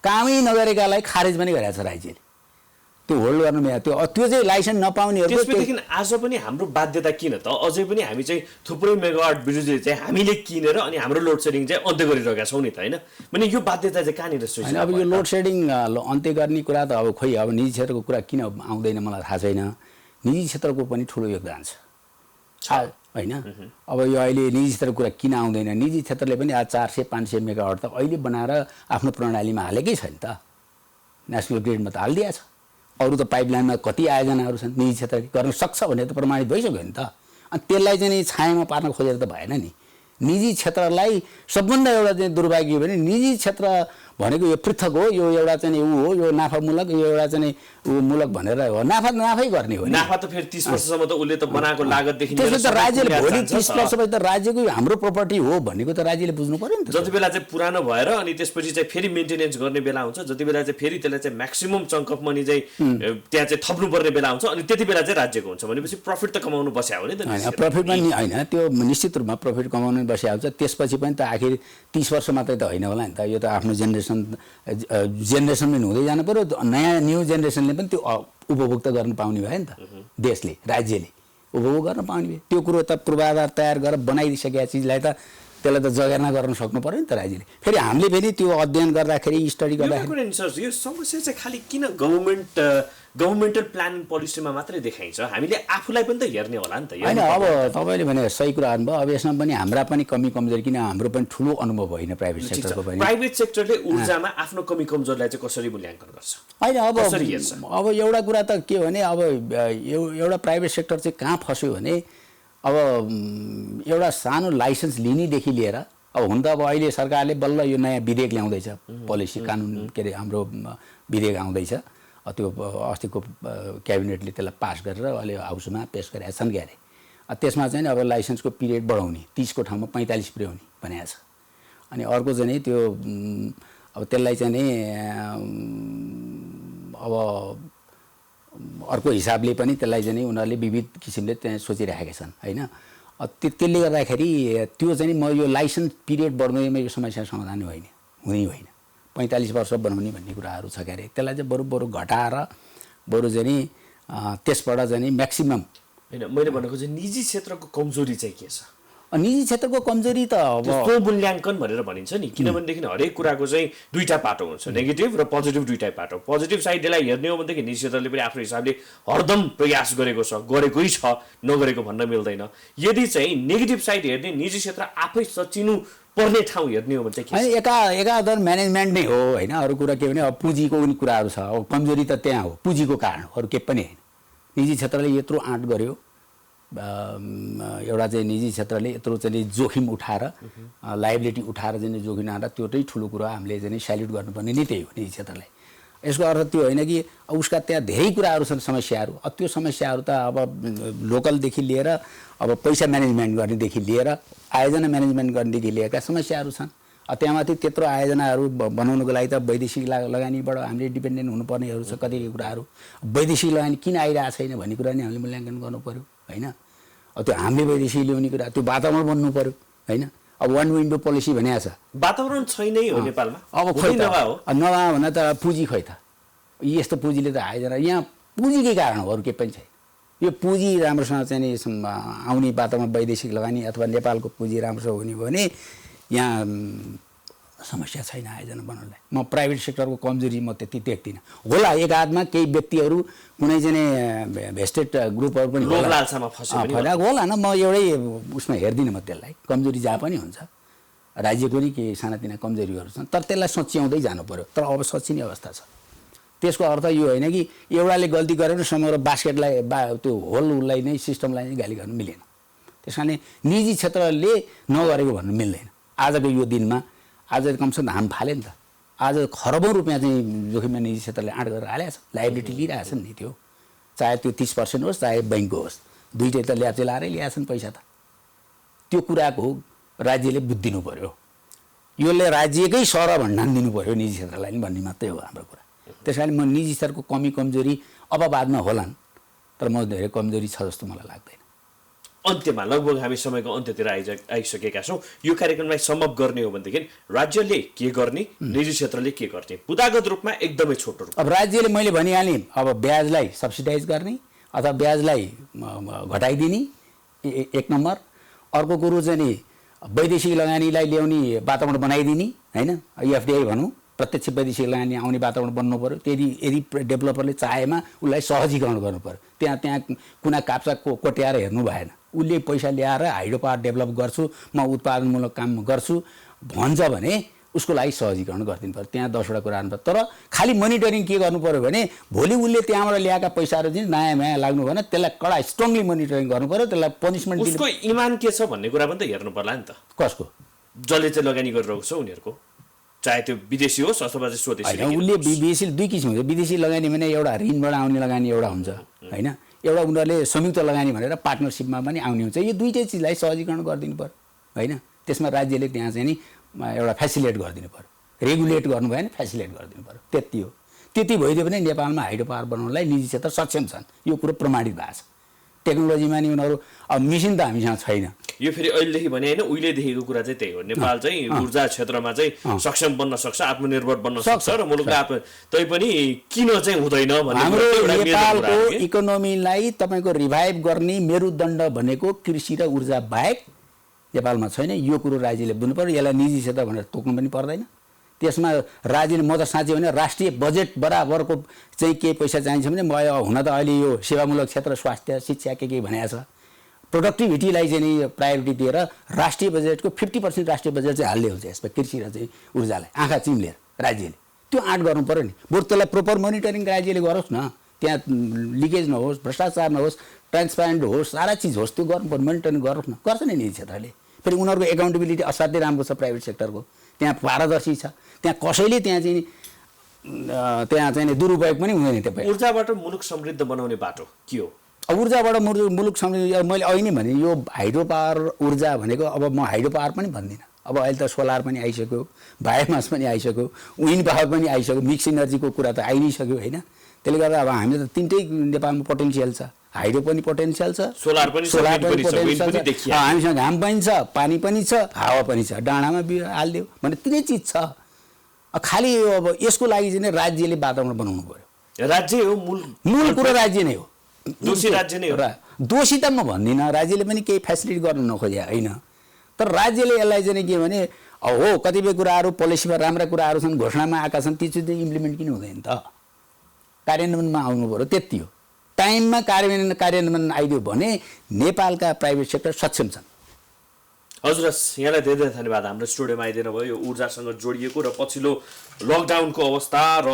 कामै नगरेकालाई खारेज पनि गरेको छ राज्यले, त्यो होल्ड गर्नु मिल्दैन। त्यो चाहिँ लाइसेन्स नपाउनेहरूको त्यसपछि आज पनि हाम्रो बाध्यता किन त अझै पनि हामी चाहिँ थुप्रै मेगावाट बिजुली चाहिँ हामीले किनेर अनि हाम्रो लोड सेडिङ चाहिँ अन्त्य गरिरहेका छौँ नि त, होइन? भने यो बाध्यता चाहिँ कहाँनिर सृजना? अब यो लोड सेडिङ अन्त्य गर्ने कुरा त अब खोइ अब निजी क्षेत्रको कुरा किन आउँदैन मलाई थाहा छैन। निजी क्षेत्रको पनि ठुलो योगदान छ, होइन? अब यो अहिले निजी क्षेत्रको कुरा किन आउँदैन? निजी क्षेत्रले पनि आज 400-500 मेगावाट त अहिले बनाएर आफ्नो प्रणालीमा हालेकै छ नि त, नेसनल ग्रिडमा त हालिदिएको छ। अरू त पाइपलाइनमा कति आयोजनाहरू छन्, निजी क्षेत्रले गर्न सक्छ भनेर त प्रमाणित भइसक्यो नि त। अनि त्यसलाई चाहिँ छायामा पार्न खोजेर त भएन नि। निजी क्षेत्रलाई सबभन्दा एउटा चाहिँ दुर्भाग्य भने निजी क्षेत्र भनेको यो पृथक हो, यो एउटा चाहिँ ऊ हो, यो नाफामूलक, यो एउटा चाहिँ ऊ मूलक भनेर हो। नाफै गर्ने हो। नाफा त फेरि 30 वर्षसम्म त उसले त बनाएको लागतदेखि त्यसो त राज्यले भोलि 30 वर्षपछि त राज्यको हाम्रो प्रपर्टी हो भनेको त राज्यले बुझ्नु पर्यो नि त। जति बेला चाहिँ पुरानो भएर अनि त्यसपछि चाहिँ फेरि मेन्टेनेन्स गर्ने बेला हुन्छ, जति बेला चाहिँ फेरि त्यसलाई चाहिँ म्याक्सिमम चङ्क अफ मनी चाहिँ त्यहाँ चाहिँ थप्नुपर्ने बेला हुन्छ, अनि त्यति बेला चाहिँ राज्यको हुन्छ। भनेपछि प्रफिट त कमाउनु बस्या हो नि त। प्रफिटमा नि होइन, त्यो निश्चित रूपमा प्रफिट कमाउनु बस्या हुन्छ। त्यसपछि पनि त आखिर 30 वर्ष मात्रै त होइन होला नि त। यो त आफ्नो जेनेरेसन पनि हुँदै जानु पऱ्यो। नयाँ न्यू जेनेरेसनले पनि त्यो उपभोग त गर्न पाउने भयो नि त। देशले, राज्यले उपभोग गर्न पाउने भयो। त्यो कुरो त पूर्वाधार तयार गरेर बनाइदिइसकेका चिजलाई त त्यसलाई त जगेर्ना गर्न सक्नु पऱ्यो नि त राज्यले। फेरि हामीले फेरि त्यो अध्ययन गर्दाखेरि, स्टडी गर्दाखेरि यो समस्या चाहिँ खालि किन गभर्मेन्टल प्लानिङ पोलिसीमा मात्रै देखाइन्छ? हामीले आफूलाई पनि त हेर्ने होला नि त। होइन, अब तपाईँले भने सही कुरा गर्नुभयो। अब यसमा पनि हाम्रा पनि कमी कमजोरी, किन हाम्रो पनि ठुलो अनुभव होइन प्राइभेट सेक्टरको पनि। प्राइभेट सेक्टरले ऊर्जामा आफ्नो कमी कमजोरीलाई चाहिँ कसरी मूल्याङ्कन गर्छ? होइन, अब एउटा कुरा त के भने, अब एउटा प्राइभेट सेक्टर चाहिँ कहाँ फस्यो भने, अब एउटा सानो लाइसेन्स लिनेदेखि लिएर, अब हुन त अब अहिले सरकारले बल्ल यो नयाँ विधेयक ल्याउँदैछ, पोलिसी कानुन के अरे हाम्रो विधेयक आउँदैछ। त्यो अस्तिको क्याबिनेटले त्यसलाई पास गरेर अहिले हाउसमा पेस गरेका छन् क्या अरे। त्यसमा चाहिँ अब लाइसेन्सको पिरियड बढाउने, 30 को ठाउँमा 45 पुर्याउने भनेको छ। अनि अर्को चाहिँ त्यो अब त्यसलाई चाहिँ नि अब अर्को हिसाबले पनि त्यसलाई चाहिँ उनीहरूले विविध किसिमले त्यहाँ सोचिराखेका छन्, होइन? त्यसले गर्दाखेरि त्यो चाहिँ म यो लाइसेन्स पिरियड बढ्नुमा यो समस्या समाधान होइन, हुने होइन। 45 वर्ष बनाउने भन्ने कुराहरू छ क्या अरे। त्यसलाई चाहिँ बरु घटाएर बरु चाहिँ नि त्यसबाट चाहिँ नि म्याक्सिमम। होइन, मैले भनेको चाहिँ निजी क्षेत्रको कमजोरी चाहिँ के छ? निजी क्षेत्रको कमजोरी त अब त्यो मूल्याङ्कन भनेर भनिन्छ नि, किनभनेदेखि हरेक कुराको चाहिँ दुईटा पाटो हुन्छ, नेगेटिभ र पोजिटिभ दुईटै पाटो। पोजिटिभ साइडलाई हेर्ने हो भनेदेखि निजी क्षेत्रले पनि आफ्नो हिसाबले हरदम प्रयास गरेको छ, गरेकै छ, नगरेको भन्न मिल्दैन। यदि चाहिँ नेगेटिभ साइड हेर्ने, निजी क्षेत्र आफै सचिनु पर्ने ठाउँ हेर्ने हो भने चाहिँ एकाधर म्यानेजमेन्ट नै हो, होइन? अरू कुरा के भने अब पुँजीको पनि कुराहरू छ। अब कमजोरी त त्यहाँ हो, पुँजीको कारण हो, अरू के पनि होइन। निजी क्षेत्रले यत्रो आँट गर्यो, एउटा चाहिँ निजी क्षेत्रले यत्रो चाहिँ जोखिम उठाएर, लाइबिलिटी उठाएर चाहिँ जोखिम आएर, त्यो चाहिँ ठुलो कुरा हामीले चाहिँ स्याल्युट गर्नुपर्ने नै त्यही हो निजी क्षेत्रलाई। यसको अर्थ त्यो होइन कि उसका त्यहाँ धेरै कुराहरू छन्, समस्याहरू। त्यो समस्याहरू त अब लोकलदेखि लिएर, अब पैसा म्यानेजमेन्ट गर्नेदेखि लिएर, आयोजना म्यानेजमेन्ट गर्नेदेखि लिएका समस्याहरू छन्। त्यहाँमाथि त्यत्रो आयोजनाहरू बनाउनुको लागि त वैदेशिक लगानीबाट हामीले डिपेन्डेन्ट हुनुपर्नेहरू छ। कति कुराहरू वैदेशिक लगानी किन आइरहेको छैन भन्ने कुरा नि हामीले मूल्याङ्कन गर्नु पऱ्यो, होइन? त्यो हामीले वैदेशिक ल्याउने कुरा, त्यो वातावरण बन्नु पऱ्यो, होइन? अब वान विन्डो पोलिसी भनेको छ, वातावरण छैनै हो नेपालमा। अब खोइ नभए भने त पुँजी खोइ त, यस्तो पुँजीले त आयोजना, यहाँ पुँजीकै कारण हो, अरू केही पनि छैन। यो पुँजी राम्रोसँग चाहिँ नि आउने वातावरण, वैदेशिक लगानी अथवा नेपालको पुँजी राम्रोसँग हुने भयो भने यहाँ समस्या छैन आयोजना बनाउनलाई। म प्राइभेट सेक्टरको कमजोरी म त्यति देख्दिनँ। होला एक हातमा केही व्यक्तिहरू, कुनै चाहिँ भेस्टेड ग्रुपहरू पनि होला न, म एउटै उसमा हेर्दिनँ म त्यसलाई। कमजोरी जहाँ पनि हुन्छ, राज्यको नि केही सानातिना कमजोरीहरू छन्, तर त्यसलाई सच्याउँदै जानु पऱ्यो। तर अब सचिने अवस्था छ। त्यसको अर्थ यो होइन कि एउटाले गल्ती गरेर समग्र बास्केटलाई त्यो होललाई नै, सिस्टमलाई नै गाली गर्नु मिलेन। त्यस कारणले निजी क्षेत्रले नगरेको भन्नु मिल्दैन। आजको यो दिनमा आज कमसेकम धान फाल्यो नि त। आज खरबौँ रुपियाँ चाहिँ जोखिममा निजी क्षेत्रले आँट गरेर हालेको छ, लाइबिलिटी लिइरहेको छ नि त्यो। चाहे त्यो 30% होस्, चाहे बैङ्कको होस्, दुइटै त ल्याचे लाएरै ल्याएको छन् पैसा त। त्यो कुराको राज्यले बुझिदिनु पऱ्यो। यसले राज्यकै सर भन्डान दिनु पऱ्यो निजी क्षेत्रलाई नि भन्ने मात्रै हो हाम्रो कुरा। त्यस कारण म निजी स्तरको कमी कमजोरी अब बादमा होलान्, तर म धेरै कमजोरी छ जस्तो मलाई लाग्दैन। अन्त्यमा लगभग हामी समयको अन्त्यतिर आइसकेका छौँ। यो कार्यक्रमलाई समअप गर्ने हो भनेदेखि राज्यले के गर्ने, निजी क्षेत्रले के गर्ने, पुतागत रूपमा एकदमै छोटो रूपमा। अब राज्यले मैले भनिहालेँ, अब ब्याजलाई सब्सिडाइज गर्ने अथवा ब्याजलाई घटाइदिने एक नम्बर। अर्को कुरो चाहिँ नि वैदेशिक लगानीलाई ल्याउने वातावरण बनाइदिने, होइन, एफडिआई भनौँ, प्रत्यक्ष वैदेशिक लगानी आउने वातावरण बन्नु पऱ्यो। यदि डेभलपरले चाहेमा उसलाई सहजीकरण गर्नु पऱ्यो। त्यहाँ कुना काप्चा कोट्याएर हेर्नु भएन। उसले पैसा ल्याएर हाइड्रो पावर डेभलप गर्छु, म उत्पादनमूलक काम गर्छु भन्छ भने उसको लागि सहजीकरण गरिदिनु पऱ्यो। त्यहाँ 10वटा कुरा आउनु पर्यो। तर खालि मोनिटरिङ के गर्नु पऱ्यो भने भोलि उसले त्यहाँबाट ल्याएका पैसाहरू चाहिँ नयाँ नयाँ लाग्नु भएन, त्यसलाई कडा स्ट्रङली मोनिटरिङ गर्नु पऱ्यो, त्यसलाई पनिसमेन्ट दिनु। उसको इमान के छ भन्ने कुरा पनि त हेर्नु पर्ला नि त। कसको? जसले चाहिँ लगानी गरिरहेको छ उनीहरूको, चाहे त्यो विदेशी होस् अथवा चाहिँ स्वदेशी। उसले विदेशी दुई किसिम हुन्छ। विदेशी लगानी भने एउटा ऋणबाट आउने लगानी एउटा हुन्छ, होइन, एउटा उनीहरूले संयुक्त लगानी भनेर पार्टनरसिपमा पनि आउने हुन्छ। यो दुईटै चिजलाई सहजीकरण गरिदिनु पऱ्यो, होइन। त्यसमा राज्यले त्यहाँ चाहिँ नि एउटा फेसिलिटेट गरिदिनु पऱ्यो, रेगुलेट गर्नु भएन, फेसिलिटेट गरिदिनु पऱ्यो, त्यति हो। त्यति भइदियो भने नेपालमा हाइड्रो पावर बनाउनलाई निजी क्षेत्र सक्षम छन्। यो कुरो प्रमाणित भएको छ। टेक्नोलोजीमा नि उनीहरू अब मिसिन त हामीसँग छैन। यो फेरि अहिलेदेखि भने होइन, उहिलेदेखिको कुरा चाहिँ त्यही हो। नेपाल चाहिँ ऊर्जा क्षेत्रमा चाहिँ सक्षम बन्न सक्छ, आत्मनिर्भर बन्न सक्छ र मुलुकको तैपनि किन चाहिँ हुँदैन भन्ने हाम्रो नेपालको इकोनोमीलाई तपाईँको रिभाइभ गर्ने मेरुदण्ड भनेको कृषि र ऊर्जा बाहेक नेपालमा छैन। यो कुरो राज्यले बुझ्नु पर्यो। यसलाई निजी क्षेत्र भनेर तोक्नु पनि पर्दैन। त्यसमा राज्यले, म त साँच्चै भने राष्ट्रिय बजेट बराबरको चाहिँ केही पैसा चाहिन्छ भने म हुन त अहिले यो सेवामूलक क्षेत्र, स्वास्थ्य, शिक्षा के भनेको छ, प्रोडक्टिभिटीलाई चाहिँ नि प्रायोरिटी दिएर राष्ट्रिय बजेटको 50% राष्ट्रिय बजेट चाहिँ हाल्ने हुन्छ यसमा कृषि र चाहिँ ऊर्जालाई आँखा चिम्लेर राज्यले। त्यो आँट गर्नु पऱ्यो नि। बरु त्यसलाई प्रोपर मोनिटरिङ राज्यले गरोस् न, त्यहाँ लिकेज नहोस्, भ्रष्टाचार नहोस्, ट्रान्सप्यारेन्ट होस्, सारा चिज होस्, त्यो गर्नु पर्यो, मोनिटरिङ गरोस् न। गर्छ नि निजी क्षेत्रले। फेरि उनीहरूको एकाउन्टेबिलिटी असाध्यै राम्रो छ प्राइभेट सेक्टरको। त्यहाँ पारदर्शी छ, त्यहाँ कसैले त्यहाँ चाहिँ दुरुपयोग पनि हुँदैन। त्यो ऊर्जाबाट मुलुक समृद्ध बनाउने बाटो के हो? ऊर्जाबाट मुलुक समृद्ध, मैले अहिले नै भने यो हाइड्रो पावर ऊर्जा भनेको, अब म हाइड्रो पावर पनि भन्दिनँ। अब अहिले त सोलर पनि आइसक्यो, बायोमास पनि आइसक्यो, विन्ड पावर पनि आइसक्यो, मिक्स इनर्जीको कुरा त आइ नै सक्यो, होइन। त्यसले गर्दा अब हामी त तिनटै नेपालमा पोटेन्सियल छ। हाइड्रो पनि पोटेन्सियल छ, सोलर पनि पोटेन्सियल छ, हामीसँग घाम पनि छ, पानी पनि छ, हावा पनि छ, डाँडामा हालिदियो भने तिनै चिज छ। खालि अब यसको लागि चाहिँ राज्यले वातावरण बनाउनु पर्यो। राज्य हो मूल कुरो, राज्य नै हो। दोषी राज्य नै हो। दोषी त म भन्दिनँ, राज्यले पनि केही फेसिलिटी गर्न नखोजे होइन, तर राज्यले यसलाई चाहिँ के भने हो कतिपय कुराहरू पोलिसीमा राम्रा कुराहरू छन्, घोषणामा आएका छन्, ती चिज इम्प्लिमेन्ट किन हुँदैन त? कार्यान्वयनमा आउनु पऱ्यो, त्यति हो। टाइममा कार्यान्वयन आइदियो भने नेपालका प्राइभेट सेक्टर सक्षम छन्। हजुर, यहाँलाई धेरै धेरै धन्यवाद हाम्रो स्टुडियोमा आइदिनु भयो। यो ऊर्जासँग जोडिएको र पछिल्लो लकडाउनको अवस्था र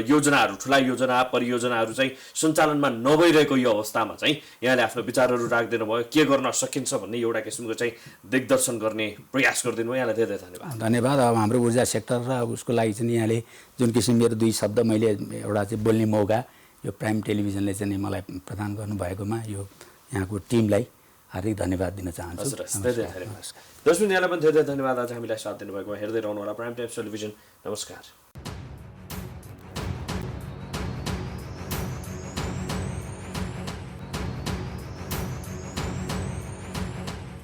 योजनाहरू, ठुला योजना परियोजनाहरू चाहिँ सञ्चालनमा नभइरहेको यो अवस्थामा चाहिँ यहाँले आफ्नो विचारहरू राखिदिनु भयो। के गर्न सकिन्छ भन्ने एउटा किसिमको चाहिँ दिग्दर्शन गर्ने प्रयास गरिदिनु भयो। यहाँलाई धेरै धेरै धन्यवाद। धन्यवाद। अब हाम्रो ऊर्जा सेक्टर र उसको लागि चाहिँ यहाँले जुन किसिम मेरो दुई शब्द मैले एउटा चाहिँ बोल्ने मौका यो प्राइम टेलिभिजनले चाहिँ मलाई प्रदान गर्नुभएकोमा यो यहाँको टिमलाई हार्दिक धन्यवाद दिन चाहन्छु। हजुर, धेरै धेरै धन्यवाद। दर्शक यहाँलाई पनि धेरै धेरै धन्यवाद आज हामीलाई साथ दिनुभएकोमा। हेर्दै रहनु होला प्राइम टाइम्स टेलिभिजन। नमस्कार।